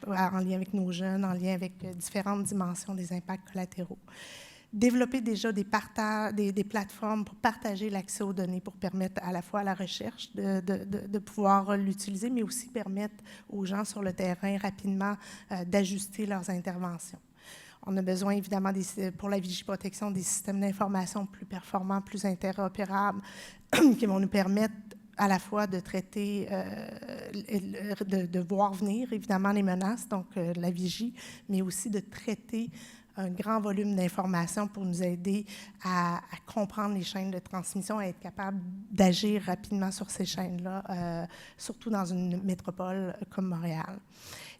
en lien avec nos jeunes, en lien avec différentes dimensions des impacts collatéraux. Développer déjà des plateformes pour partager l'accès aux données, pour permettre à la fois à la recherche de pouvoir l'utiliser, mais aussi permettre aux gens sur le terrain rapidement d'ajuster leurs interventions. On a besoin évidemment, pour la vigie-protection, des systèmes d'information plus performants, plus interopérables, qui vont nous permettre à la fois de traiter, de voir venir évidemment les menaces, donc la vigie, mais aussi de traiter un grand volume d'informations pour nous aider à comprendre les chaînes de transmission, à être capable d'agir rapidement sur ces chaînes-là, surtout dans une métropole comme Montréal.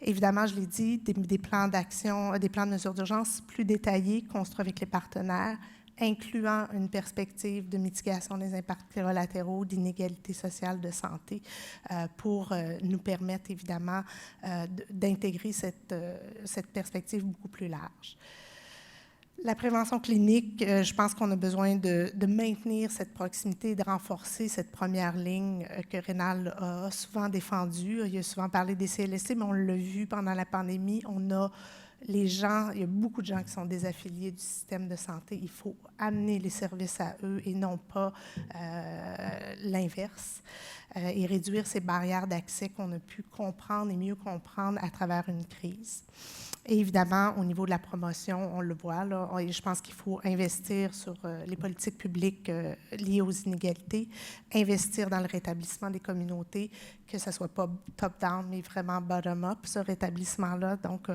Évidemment, je l'ai dit, des plans d'action, des plans de mesures d'urgence plus détaillés, construits avec les partenaires, incluant une perspective de mitigation des impacts collatéraux, d'inégalités sociales de santé, pour nous permettre évidemment d'intégrer cette perspective beaucoup plus large. La prévention clinique, je pense qu'on a besoin de maintenir cette proximité et de renforcer cette première ligne que Rénal a souvent défendue. Il a souvent parlé des CLSC, mais on l'a vu pendant la pandémie. On a les gens, il y a beaucoup de gens qui sont désaffiliés du système de santé. Il faut amener les services à eux et non pas l'inverse. Et réduire ces barrières d'accès qu'on a pu comprendre et mieux comprendre à travers une crise. Et évidemment, au niveau de la promotion, on le voit, là, je pense qu'il faut investir sur les politiques publiques liées aux inégalités, investir dans le rétablissement des communautés, que ce ne soit pas top-down, mais vraiment bottom-up, ce rétablissement-là. Donc,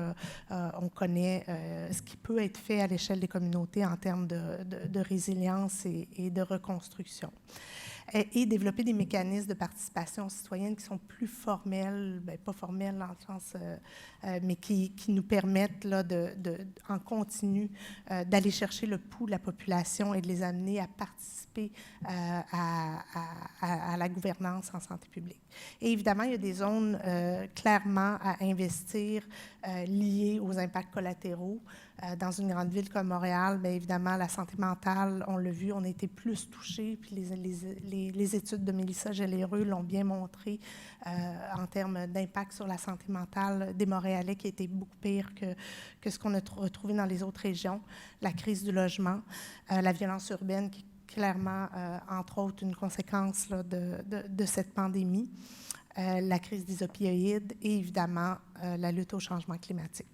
on connaît ce qui peut être fait à l'échelle des communautés en termes de résilience et de reconstruction. Et développer des mécanismes de participation citoyenne qui sont plus formels, bien, pas formels dans le sens, mais qui nous permettent là, en continu d'aller chercher le pouls de la population et de les amener à participer à la gouvernance en santé publique. Et évidemment, il y a des zones clairement à investir liées aux impacts collatéraux. Dans une grande ville comme Montréal, bien évidemment, la santé mentale, on l'a vu, on a été plus touchés, puis les études de Mélissa Gelléreux l'ont bien montré en termes d'impact sur la santé mentale des Montréalais, qui était beaucoup pire que ce qu'on a retrouvé dans les autres régions. La crise du logement, la violence urbaine, qui est clairement, entre autres, une conséquence là, de cette pandémie, la crise des opioïdes et évidemment la lutte au changement climatique.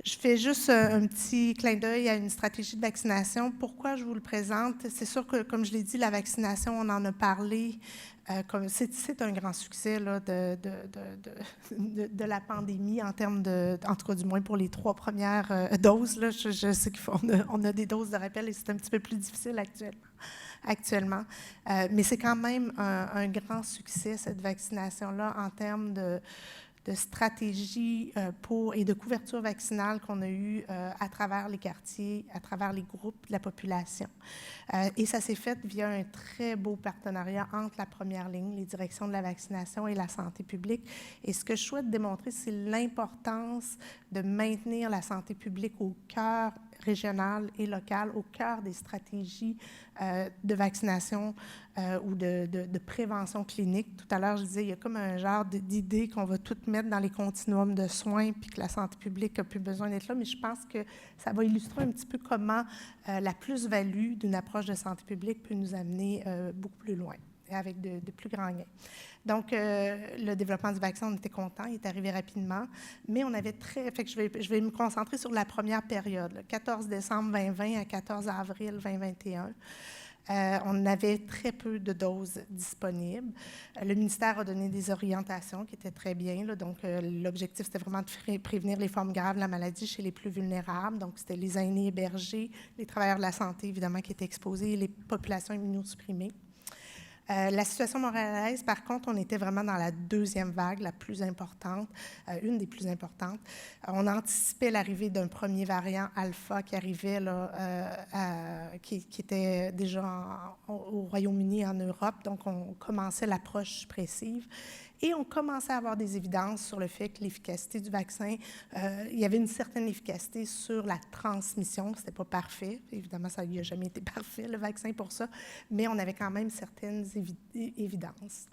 Je fais juste un petit clin d'œil à une stratégie de vaccination. Pourquoi je vous le présente? C'est sûr que, comme je l'ai dit, la vaccination, on en a parlé. C'est un grand succès là, de la pandémie en termes en tout cas du moins pour les 3 premières doses. Là, je sais qu'on a des doses de rappel et c'est un petit peu plus difficile actuellement. Mais c'est quand même un grand succès, cette vaccination-là, en termes de stratégie et de couverture vaccinale qu'on a eue à travers les quartiers, à travers les groupes de la population. Et ça s'est fait via un très beau partenariat entre la première ligne, les directions de la vaccination et la santé publique. Et ce que je souhaite démontrer, c'est l'importance de maintenir la santé publique au cœur régionales et locales au cœur des stratégies de vaccination ou de prévention clinique. Tout à l'heure, je disais, il y a comme un genre d'idée qu'on va tout mettre dans les continuums de soins puis que la santé publique n'a plus besoin d'être là, mais je pense que ça va illustrer un petit peu comment la plus-value d'une approche de santé publique peut nous amener beaucoup plus loin et avec de plus grands gains. Donc, le développement du vaccin, on était content, il est arrivé rapidement, mais on avait fait que je vais me concentrer sur la première période, le 14 décembre 2020 à 14 avril 2021. On avait très peu de doses disponibles. Le ministère a donné des orientations qui étaient très bien. Là, donc, l'objectif, c'était vraiment de prévenir les formes graves de la maladie chez les plus vulnérables. Donc, c'était les aînés hébergés, les travailleurs de la santé, évidemment, qui étaient exposés, et les populations immunosupprimées. La situation montréalaise, par contre, on était vraiment dans la deuxième vague, la plus importante, une des plus importantes. On anticipait l'arrivée d'un premier variant alpha qui arrivait, là, qui était déjà au Royaume-Uni et en Europe, donc on commençait l'approche suppressive. Et on commençait à avoir des évidences sur le fait que l'efficacité du vaccin, il y avait une certaine efficacité sur la transmission. Ce n'était pas parfait. Évidemment, ça n'a jamais été parfait, le vaccin, pour ça, mais on avait quand même certaines évidences.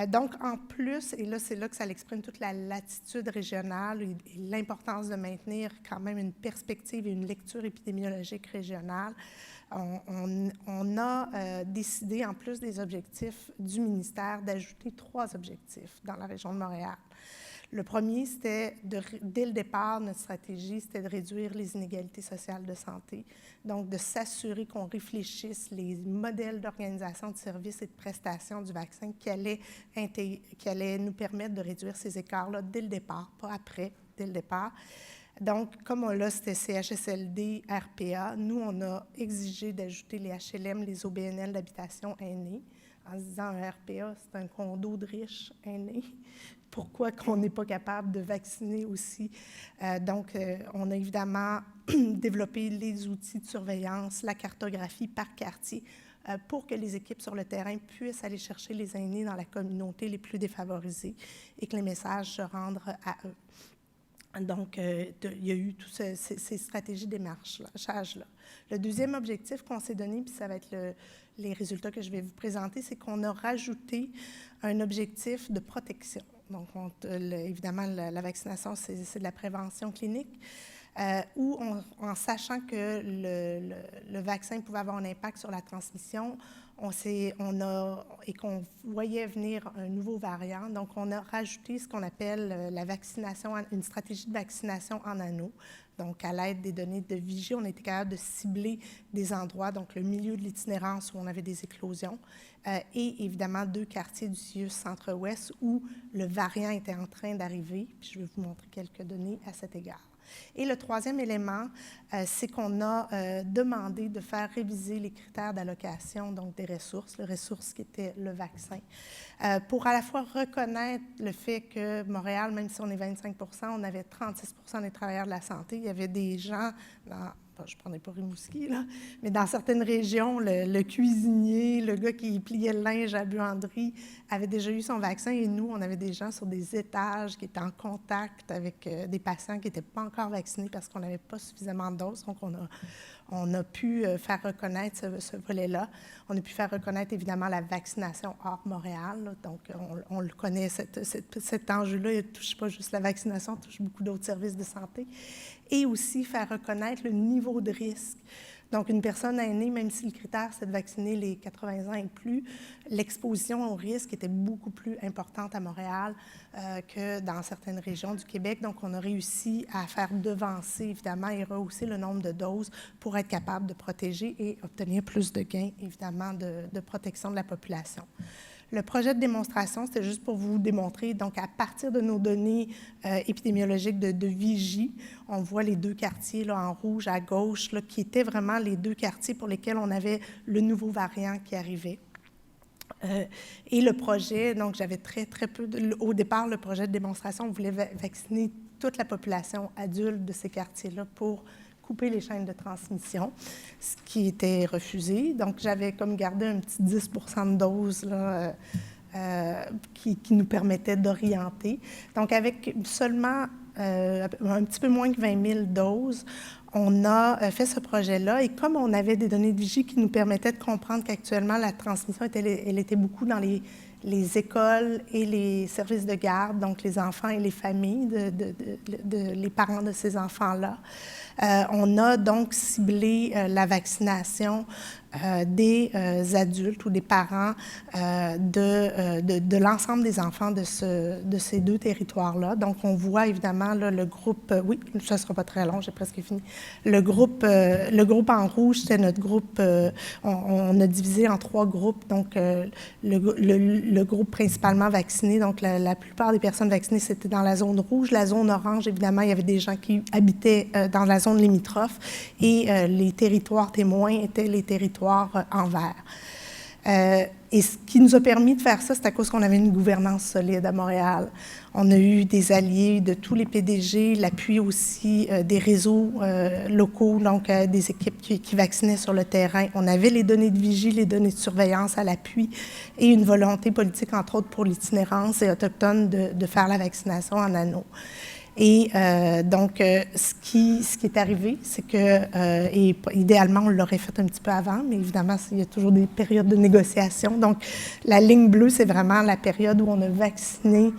Donc, en plus, et là, c'est là que ça exprime toute la latitude régionale et l'importance de maintenir quand même une perspective et une lecture épidémiologique régionale. On a décidé, en plus des objectifs du ministère, d'ajouter 3 objectifs dans la région de Montréal. Le premier, c'était, dès le départ, notre stratégie, c'était de réduire les inégalités sociales de santé, donc de s'assurer qu'on réfléchisse les modèles d'organisation de services et de prestations du vaccin qui allaient nous permettre de réduire ces écarts-là dès le départ, pas après, dès le départ. Donc, comme là, c'était CHSLD, RPA, nous, on a exigé d'ajouter les HLM, les OBNL d'habitation aînés, en se disant un RPA, c'est un condo de riches aînés. Pourquoi qu'on n'est pas capable de vacciner aussi? Donc, on a évidemment développé les outils de surveillance, la cartographie par quartier, pour que les équipes sur le terrain puissent aller chercher les aînés dans la communauté les plus défavorisées et que les messages se rendent à eux. Donc, il y a eu toutes ces stratégies d'émarchage-là. Le deuxième objectif qu'on s'est donné, puis ça va être les résultats que je vais vous présenter, c'est qu'on a rajouté un objectif de protection. Donc, évidemment, la vaccination, c'est de la prévention clinique, où en sachant que le vaccin pouvait avoir un impact sur la transmission, et qu'on voyait venir un nouveau variant, donc on a rajouté ce qu'on appelle la vaccination, une stratégie de vaccination en anneau. Donc, à l'aide des données de Vigie, on était capable de cibler des endroits, donc le milieu de l'itinérance où on avait des éclosions, et évidemment 2 quartiers du CIUS Centre-Ouest où le variant était en train d'arriver. Puis je vais vous montrer quelques données à cet égard. Et le troisième élément, c'est qu'on a demandé de faire réviser les critères d'allocation, donc des ressources, le ressource qui était le vaccin, pour à la fois reconnaître le fait que Montréal, même si on est 25 %, on avait 36 % des travailleurs de la santé. Il y avait des gens, je ne prenais pas Rimouski, là, mais dans certaines régions, le cuisinier, le gars qui pliait le linge à buanderie avait déjà eu son vaccin et nous, on avait des gens sur des étages qui étaient en contact avec des patients qui n'étaient pas encore vaccinés parce qu'on n'avait pas suffisamment de doses. Donc, on a pu faire reconnaître ce volet-là. On a pu faire reconnaître, évidemment, la vaccination hors Montréal. Là. Donc, on le connaît, cet enjeu-là. Il ne touche pas juste la vaccination, il touche beaucoup d'autres services de santé. Et aussi faire reconnaître le niveau de risque. Donc, une personne aînée, même si le critère, c'est de vacciner les 80 ans et plus, l'exposition au risque était beaucoup plus importante à Montréal que dans certaines régions du Québec. Donc, on a réussi à faire devancer, évidemment, et rehausser le nombre de doses pour être capable de protéger et obtenir plus de gains, évidemment, de protection de la population. Le projet de démonstration, c'était juste pour vous démontrer, donc à partir de nos données épidémiologiques de Vigie, on voit les 2 quartiers là, en rouge à gauche, là, qui étaient vraiment les 2 quartiers pour lesquels on avait le nouveau variant qui arrivait. Et le projet, donc j'avais très peu, au départ, le projet de démonstration, on voulait vacciner toute la population adulte de ces quartiers-là pour couper les chaînes de transmission, ce qui était refusé. Donc, j'avais comme gardé un petit 10 % de doses là, qui nous permettait d'orienter. Donc, avec seulement un petit peu moins que 20 000 doses, on a fait ce projet-là et comme on avait des données de vigie qui nous permettaient de comprendre qu'actuellement, la transmission, elle était beaucoup dans les écoles et les services de garde, donc les enfants et les familles, les parents de ces enfants-là. On a donc ciblé la vaccination des adultes ou des parents de l'ensemble des enfants de ces deux territoires-là. Donc, on voit évidemment là, le groupe, oui, ça ne sera pas très long, j'ai presque fini. Le groupe en rouge, c'est notre groupe, on a divisé en 3 groupes. Donc, le groupe principalement vacciné, donc la plupart des personnes vaccinées, c'était dans la zone rouge. La zone orange, évidemment, il y avait des gens qui habitaient dans la zone limitrophe et les territoires témoins étaient les territoires en vert. Et ce qui nous a permis de faire ça, c'est à cause qu'on avait une gouvernance solide à Montréal. On a eu des alliés de tous les PDG, l'appui aussi des réseaux locaux, donc des équipes qui vaccinaient sur le terrain. On avait les données de vigie, les données de surveillance à l'appui et une volonté politique, entre autres, pour l'itinérance et autochtone de faire la vaccination en anneau. Et donc, ce qui est arrivé, c'est que, et idéalement, on l'aurait fait un petit peu avant, mais évidemment, il y a toujours des périodes de négociation. Donc, la ligne bleue, c'est vraiment la période où on a vacciné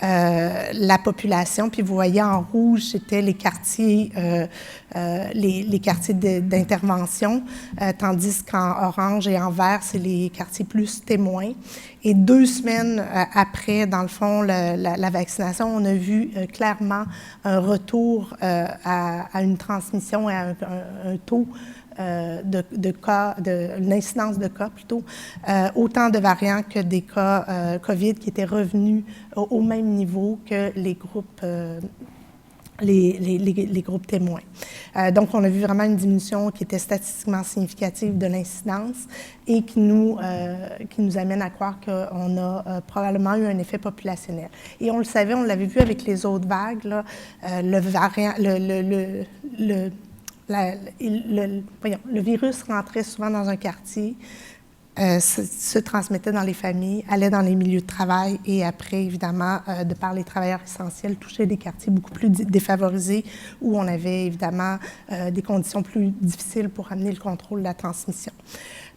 la population. Puis, vous voyez, en rouge, c'était les quartiers, les quartiers d'intervention, tandis qu'en orange et en vert, c'est les quartiers plus témoins. Et 2 semaines après, dans le fond, la vaccination, on a vu clairement un retour à une transmission et à un taux de cas, une incidence de cas plutôt, autant de variants que des cas COVID qui étaient revenus au même niveau que les groupes les groupes témoins. Donc, on a vu vraiment une diminution qui était statistiquement significative de l'incidence et qui nous amène à croire qu'on a probablement eu un effet populationnel. Et on le savait, on l'avait vu avec les autres vagues, là, le virus rentrait souvent dans un quartier, se transmettait dans les familles, allait dans les milieux de travail et après, évidemment, de par les travailleurs essentiels, touchait des quartiers beaucoup plus défavorisés où on avait évidemment des conditions plus difficiles pour amener le contrôle de la transmission.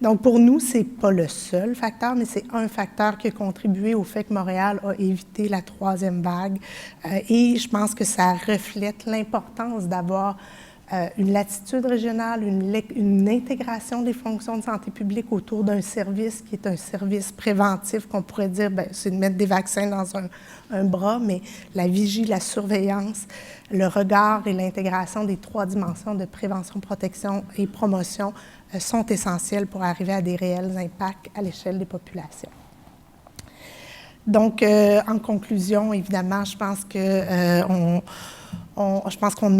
Donc, pour nous, ce n'est pas le seul facteur, mais c'est un facteur qui a contribué au fait que Montréal a évité la 3e vague. Et je pense que ça reflète l'importance d'avoir une latitude régionale, une intégration des fonctions de santé publique autour d'un service qui est un service préventif, qu'on pourrait dire, c'est de mettre des vaccins dans un bras, mais la vigie, la surveillance, le regard et l'intégration des 3 dimensions de prévention, protection et promotion sont essentiels pour arriver à des réels impacts à l'échelle des populations. Donc, en conclusion, évidemment, je pense qu'on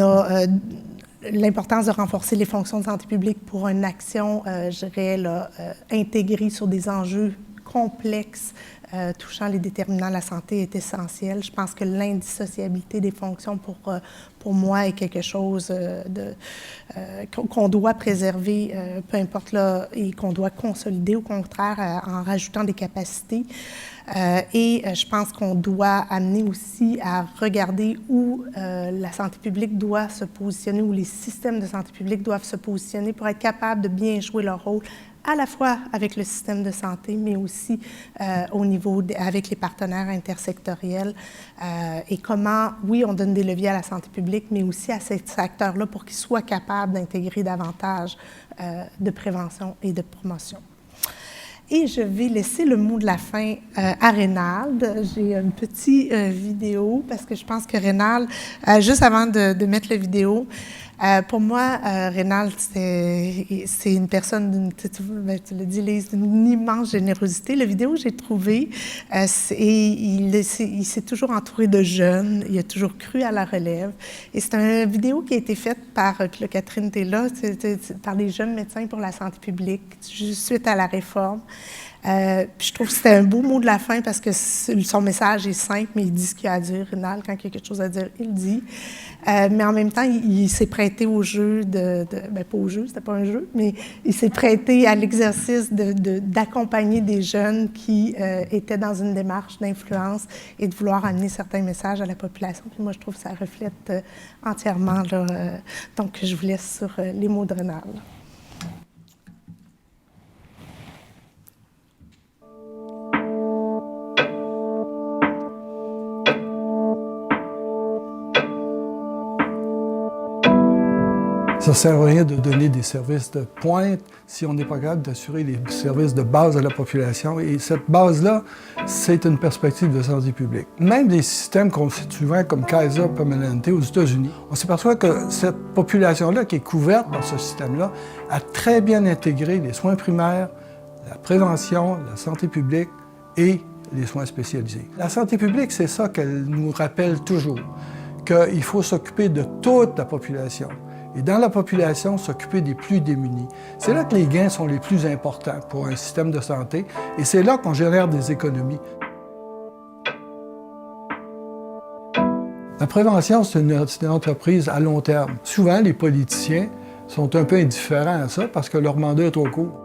a l'importance de renforcer les fonctions de santé publique pour une action, je dirais, intégrée sur des enjeux complexes touchant les déterminants de la santé est essentielle. Je pense que l'indissociabilité des fonctions, pour moi, est quelque chose qu'on doit préserver, peu importe là, et qu'on doit consolider, au contraire, en rajoutant des capacités. Et je pense qu'on doit amener aussi à regarder où la santé publique doit se positionner, où les systèmes de santé publique doivent se positionner pour être capables de bien jouer leur rôle, à la fois avec le système de santé, mais aussi au niveau avec les partenaires intersectoriels. Et comment, oui, on donne des leviers à la santé publique, mais aussi à ces acteurs-là pour qu'ils soient capables d'intégrer davantage de prévention et de promotion. Et je vais laisser le mot de la fin à Rénald. J'ai une petite vidéo parce que je pense que Rénald, juste avant de mettre la vidéo, pour moi, Rénald, c'est une personne, tu l'as dit, Lise, d'une immense générosité. La vidéo que j'ai trouvée, il s'est toujours entouré de jeunes, il a toujours cru à la relève. Et c'est une vidéo qui a été faite par, puis là, Catherine, tu es là, par les jeunes médecins pour la santé publique, suite à la réforme. Puis je trouve que c'était un beau mot de la fin parce que son message est simple, mais il dit ce qu'il a à dire. Rénal, quand il y a quelque chose à dire, il le dit. Mais en même temps, il s'est prêté au jeu bien, pas au jeu, c'était pas un jeu, mais il s'est prêté à l'exercice d'accompagner des jeunes qui étaient dans une démarche d'influence et de vouloir amener certains messages à la population. Puis moi, je trouve que ça reflète entièrement. Donc, je vous laisse sur les mots de Rénal. Ça ne sert à rien de donner des services de pointe si on n'est pas capable d'assurer les services de base à la population. Et cette base-là, c'est une perspective de santé publique. Même des systèmes constituants comme Kaiser Permanente aux États-Unis, on s'aperçoit que cette population-là qui est couverte par ce système-là a très bien intégré les soins primaires, la prévention, la santé publique et les soins spécialisés. La santé publique, c'est ça qu'elle nous rappelle toujours, qu'il faut s'occuper de toute la population. Et dans la population, s'occuper des plus démunis. C'est là que les gains sont les plus importants pour un système de santé et c'est là qu'on génère des économies. La prévention, c'est une entreprise à long terme. Souvent, les politiciens sont un peu indifférents à ça parce que leur mandat est trop court.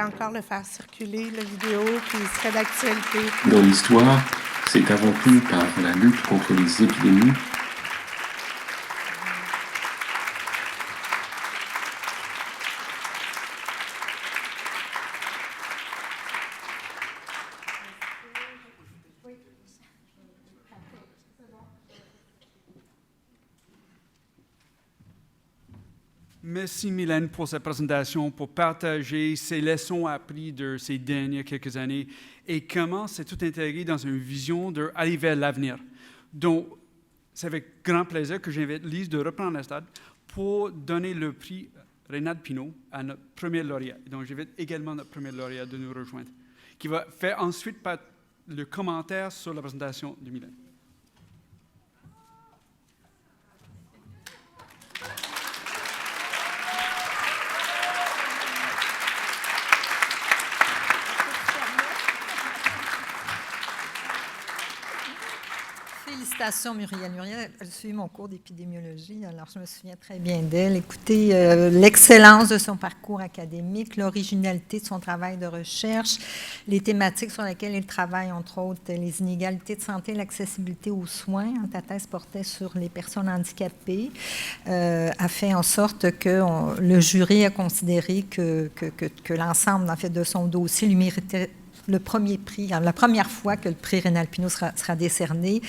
Encore le faire circuler, la vidéo, puis il serait d'actualité. Dans l'histoire, c'est avant tout par la lutte contre les épidémies Merci Mylène pour cette présentation, pour partager ces leçons apprises de ces dernières quelques années et comment c'est tout intégré dans une vision d'aller vers l'avenir. Donc, c'est avec grand plaisir que j'invite Lise de reprendre la stade pour donner le prix Rénal Pinault à notre premier lauréat. Donc, j'invite également notre premier lauréat de nous rejoindre, qui va faire ensuite le commentaire sur la présentation de Mylène. Félicitations, Muriel. Muriel, elle a suivi mon cours d'épidémiologie, alors je me souviens très bien d'elle. Écoutez, l'excellence de son parcours académique, l'originalité de son travail de recherche, les thématiques sur lesquelles il travaille, entre autres, les inégalités de santé, l'accessibilité aux soins. Ta thèse portait sur les personnes handicapées, a fait en sorte que le jury a considéré que l'ensemble, en fait, de son dossier lui méritait le premier prix, la première fois que le prix Rénal Pinault sera décerné,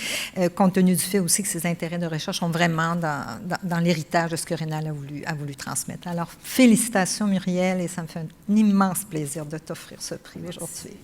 compte tenu du fait aussi que ses intérêts de recherche sont vraiment dans l'héritage de ce que Rénal a voulu transmettre. Alors, félicitations Muriel, et ça me fait un immense plaisir de t'offrir ce prix aujourd'hui.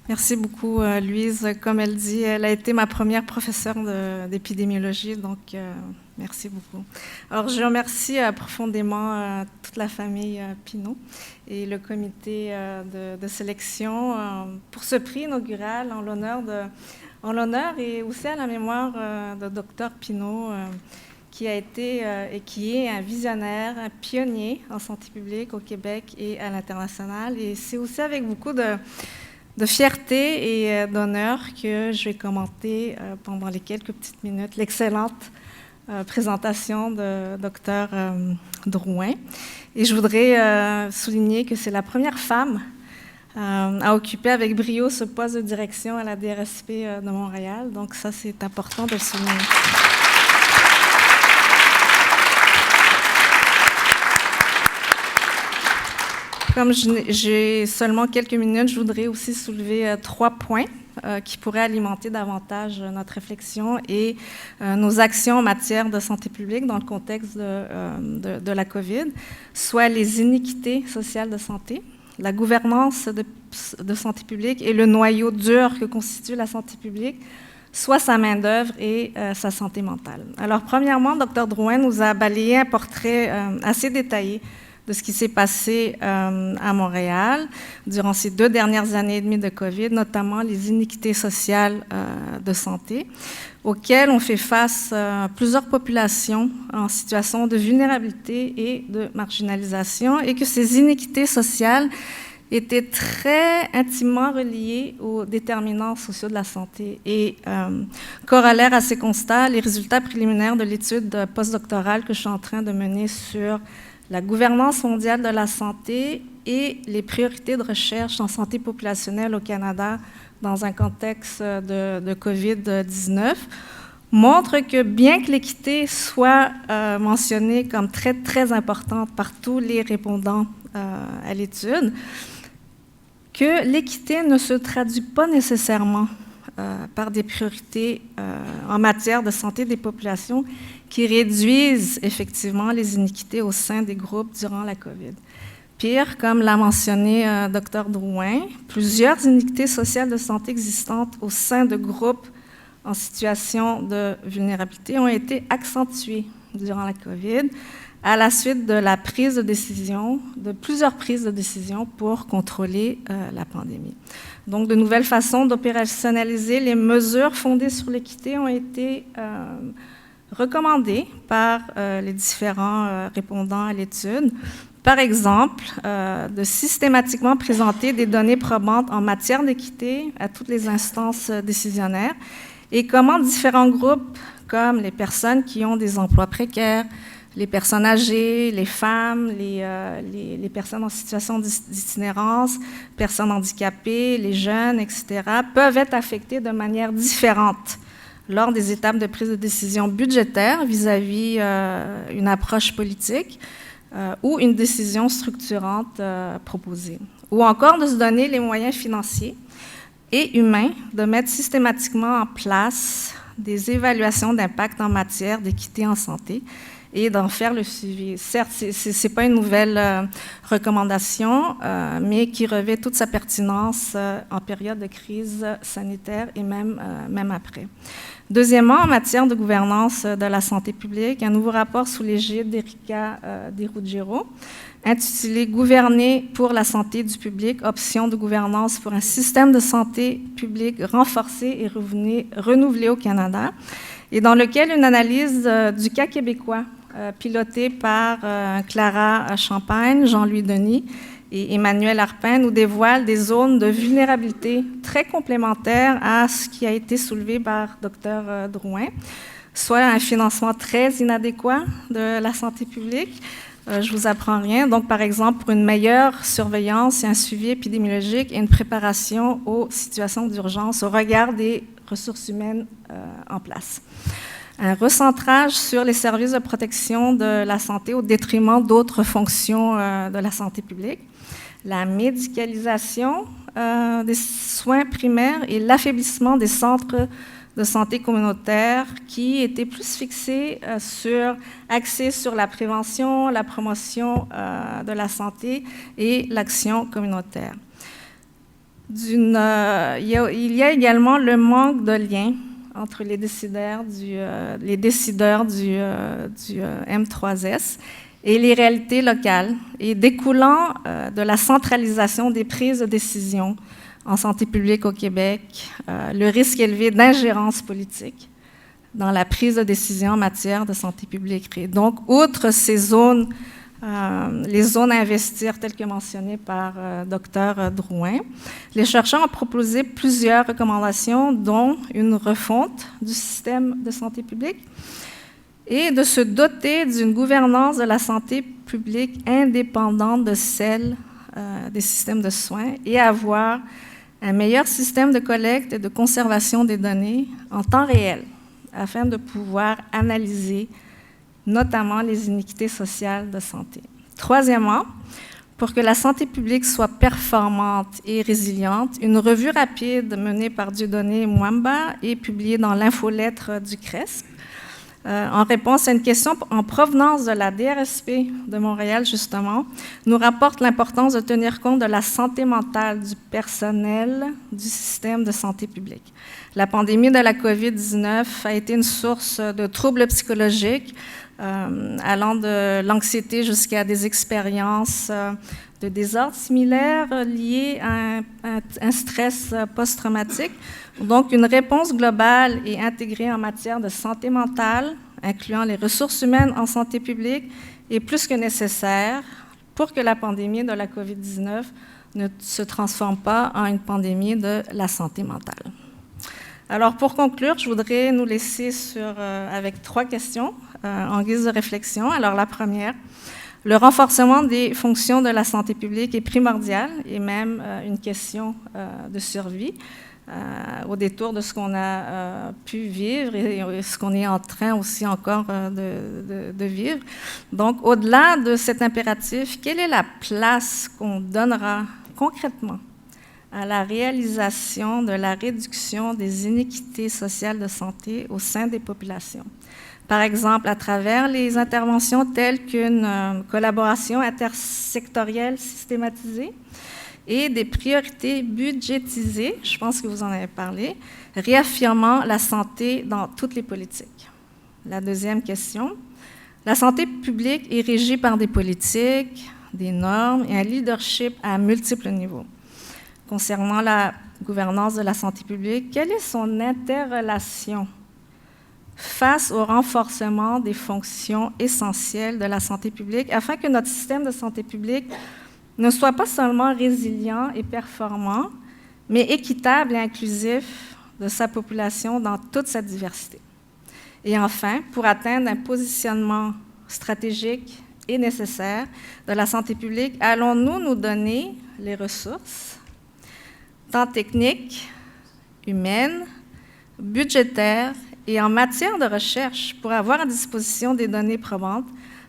Merci beaucoup, Louise. Comme elle dit, elle a été ma première professeure d'épidémiologie, donc merci beaucoup. Alors, je remercie profondément toute la famille Pinault et le comité de sélection pour ce prix inaugural en l'honneur et aussi à la mémoire de Dr Pinault, qui a été et qui est un visionnaire, un pionnier en santé publique au Québec et à l'international. Et c'est aussi avec beaucoup de fierté et d'honneur que je vais commenter pendant les quelques petites minutes l'excellente présentation de Dr Drouin. Et je voudrais souligner que c'est la première femme à occuper avec brio ce poste de direction à la DRSP de Montréal. Donc ça, c'est important de le souligner. Comme j'ai seulement quelques minutes, je voudrais aussi soulever 3 points qui pourraient alimenter davantage notre réflexion et nos actions en matière de santé publique dans le contexte de la COVID, soit les iniquités sociales de santé, la gouvernance de santé publique et le noyau dur que constitue la santé publique, soit sa main-d'œuvre et sa santé mentale. Alors, premièrement, Dr. Drouin nous a balayé un portrait assez détaillé de ce qui s'est passé à Montréal durant ces 2 dernières années et demie de COVID, notamment les iniquités sociales de santé, auxquelles ont fait face plusieurs populations en situation de vulnérabilité et de marginalisation, et que ces iniquités sociales étaient très intimement reliées aux déterminants sociaux de la santé. Et corollaire à ces constats, les résultats préliminaires de l'étude postdoctorale que je suis en train de mener sur la gouvernance mondiale de la santé et les priorités de recherche en santé populationnelle au Canada dans un contexte de COVID-19 montrent que bien que l'équité soit mentionnée comme très, très importante par tous les répondants à l'étude, que l'équité ne se traduit pas nécessairement par des priorités en matière de santé des populations qui réduisent effectivement les iniquités au sein des groupes durant la COVID. Pire, comme l'a mentionné Dr. Drouin, plusieurs iniquités sociales de santé existantes au sein de groupes en situation de vulnérabilité ont été accentuées durant la COVID à la suite de la prise de décision, de plusieurs prises de décision pour contrôler la pandémie. Donc, de nouvelles façons d'opérationnaliser les mesures fondées sur l'équité ont été recommandées par les différents répondants à l'étude. Par exemple, de systématiquement présenter des données probantes en matière d'équité à toutes les instances décisionnaires et comment différents groupes, comme les personnes qui ont des emplois précaires, les personnes âgées, les femmes, les personnes en situation d'itinérance, personnes handicapées, les jeunes, etc., peuvent être affectées de manière différente lors des étapes de prise de décision budgétaire vis-à-vis une approche politique ou une décision structurante proposée. Ou encore de se donner les moyens financiers et humains de mettre systématiquement en place des évaluations d'impact en matière d'équité en santé et d'en faire le suivi. Certes, ce n'est pas une nouvelle recommandation, mais qui revêt toute sa pertinence en période de crise sanitaire et même après. Deuxièmement, en matière de gouvernance de la santé publique, un nouveau rapport sous l'égide d'Erika Di Ruggiero, intitulé « Gouverner pour la santé du public, options de gouvernance pour un système de santé publique renforcé et renouvelé au Canada », et dans lequel une analyse du cas québécois, pilotée par Clara Champagne, Jean-Louis Denis et Emmanuel Arpin, nous dévoile des zones de vulnérabilité très complémentaires à ce qui a été soulevé par Dr. Drouin, soit un financement très inadéquat de la santé publique. Je ne vous apprends rien. Donc, par exemple, pour une meilleure surveillance et un suivi épidémiologique et une préparation aux situations d'urgence au regard des ressources humaines en place. Un recentrage sur les services de protection de la santé au détriment d'autres fonctions de la santé publique. La médicalisation des soins primaires et l'affaiblissement des centres de santé communautaire qui étaient plus fixés axés sur la prévention, la promotion de la santé et l'action communautaire. Il y a également le manque de lien entre les décideurs du M3S et les réalités locales, et découlant de la centralisation des prises de décision en santé publique au Québec, le risque élevé d'ingérence politique dans la prise de décision en matière de santé publique. Et donc, outre ces zones, les zones à investir telles que mentionnées par Dr. Drouin, les chercheurs ont proposé plusieurs recommandations, dont une refonte du système de santé publique et de se doter d'une gouvernance de la santé publique indépendante de celle des systèmes de soins et avoir un meilleur système de collecte et de conservation des données en temps réel afin de pouvoir analyser notamment les iniquités sociales de santé. Troisièmement, pour que la santé publique soit performante et résiliente, une revue rapide menée par Dieudonné Mwamba et publiée dans l'infolettre du CRESP, en réponse à une question en provenance de la DRSP de Montréal, justement, nous rapporte l'importance de tenir compte de la santé mentale du personnel du système de santé publique. La pandémie de la COVID-19 a été une source de troubles psychologiques, allant de l'anxiété jusqu'à des expériences de désordre similaires liés à un stress post-traumatique. Donc, une réponse globale et intégrée en matière de santé mentale, incluant les ressources humaines en santé publique, est plus que nécessaire pour que la pandémie de la COVID-19 ne se transforme pas en une pandémie de la santé mentale. Alors, pour conclure, je voudrais nous laisser avec 3 questions en guise de réflexion. Alors, la première, le renforcement des fonctions de la santé publique est primordial et même une question de survie au détour de ce qu'on a pu vivre et ce qu'on est en train aussi encore de vivre. Donc, au-delà de cet impératif, quelle est la place qu'on donnera concrètement à la réalisation de la réduction des inéquités sociales de santé au sein des populations? Par exemple, à travers les interventions telles qu'une collaboration intersectorielle systématisée et des priorités budgétisées, je pense que vous en avez parlé, réaffirmant la santé dans toutes les politiques. La deuxième question, la santé publique est régie par des politiques, des normes et un leadership à multiples niveaux. Concernant la gouvernance de la santé publique, quelle est son interrelation face au renforcement des fonctions essentielles de la santé publique afin que notre système de santé publique ne soit pas seulement résilient et performant, mais équitable et inclusif de sa population dans toute sa diversité. Et enfin, pour atteindre un positionnement stratégique et nécessaire de la santé publique, allons-nous nous donner les ressources, tant techniques, humaines, budgétaires et en matière de recherche pour avoir à disposition des données probantes,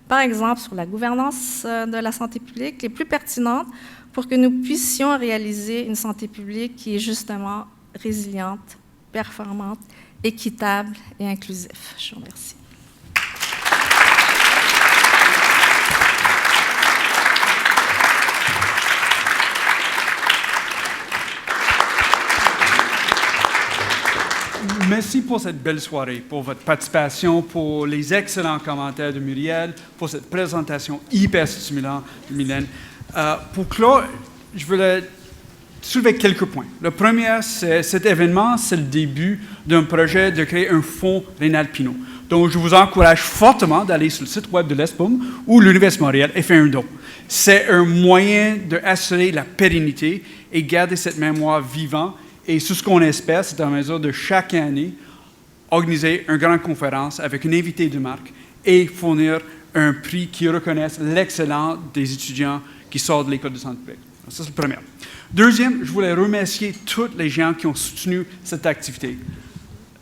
par exemple sur la gouvernance de la santé publique, les plus pertinentes pour que nous puissions réaliser une santé publique qui est justement résiliente, performante, équitable et inclusive. Je vous remercie. Merci pour cette belle soirée, pour votre participation, pour les excellents commentaires de Muriel, pour cette présentation hyper stimulante de Mylène. Pour clore, je voulais soulever quelques points. Le premier, c'est cet événement, c'est le début d'un projet de créer un fonds Rénal-Pinault. Donc, je vous encourage fortement d'aller sur le site web de l'ESPOM ou l'Université de Montréal et faire un don. C'est un moyen d'assurer la pérennité et garder cette mémoire vivante. Et c'est ce qu'on espère, c'est en mesure de chaque année organiser une grande conférence avec un invité de marque et fournir un prix qui reconnaisse l'excellence des étudiants qui sortent de l'école de santé publique. Ça, c'est le premier. Deuxième, je voulais remercier tous les gens qui ont soutenu cette activité.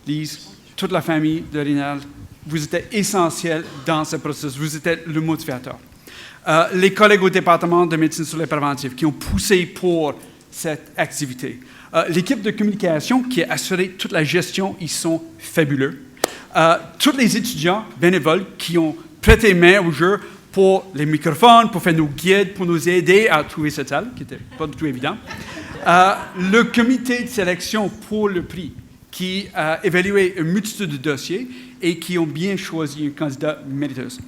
Lise, toute la famille de Rénal, vous étiez essentiels dans ce processus, vous étiez le motivateur. Les collègues au département de médecine sur les préventifs qui ont poussé pour cette activité. L'équipe de communication qui a assuré toute la gestion, ils sont fabuleux. Tous les étudiants bénévoles qui ont prêté main au jeu pour les microphones, pour faire nos guides, pour nous aider à trouver cette salle, qui n'était pas du tout évident. Le comité de sélection pour le prix qui a évalué une multitude de dossiers et qui ont bien choisi un candidat mériteuse.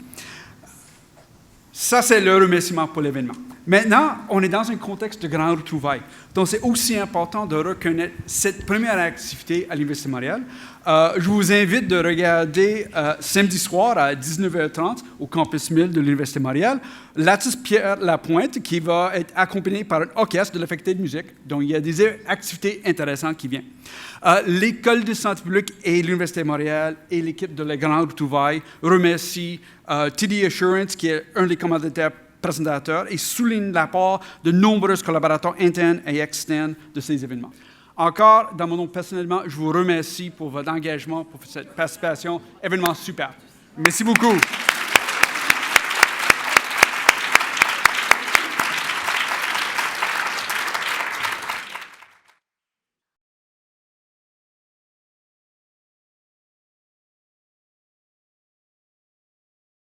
Ça, c'est le remerciement pour l'événement. Maintenant, on est dans un contexte de grande retrouvaille. Donc, c'est aussi important de reconnaître cette première activité à l'Université de Montréal. Je vous invite de regarder samedi soir à 19h30 au campus 1000 de l'Université de Montréal, l'artiste Pierre Lapointe qui va être accompagné par un orchestre de la faculté de musique. Donc, il y a des activités intéressantes qui viennent. L'École de santé publique et l'Université de Montréal et l'équipe de la grande retrouvaille remercient TD Assurance, qui est un des commanditaires présentateurs, et souligne l'apport de nombreux collaborateurs internes et externes de ces événements. Encore, dans mon nom personnellement, je vous remercie pour votre engagement, pour cette participation. Événement super. Merci beaucoup.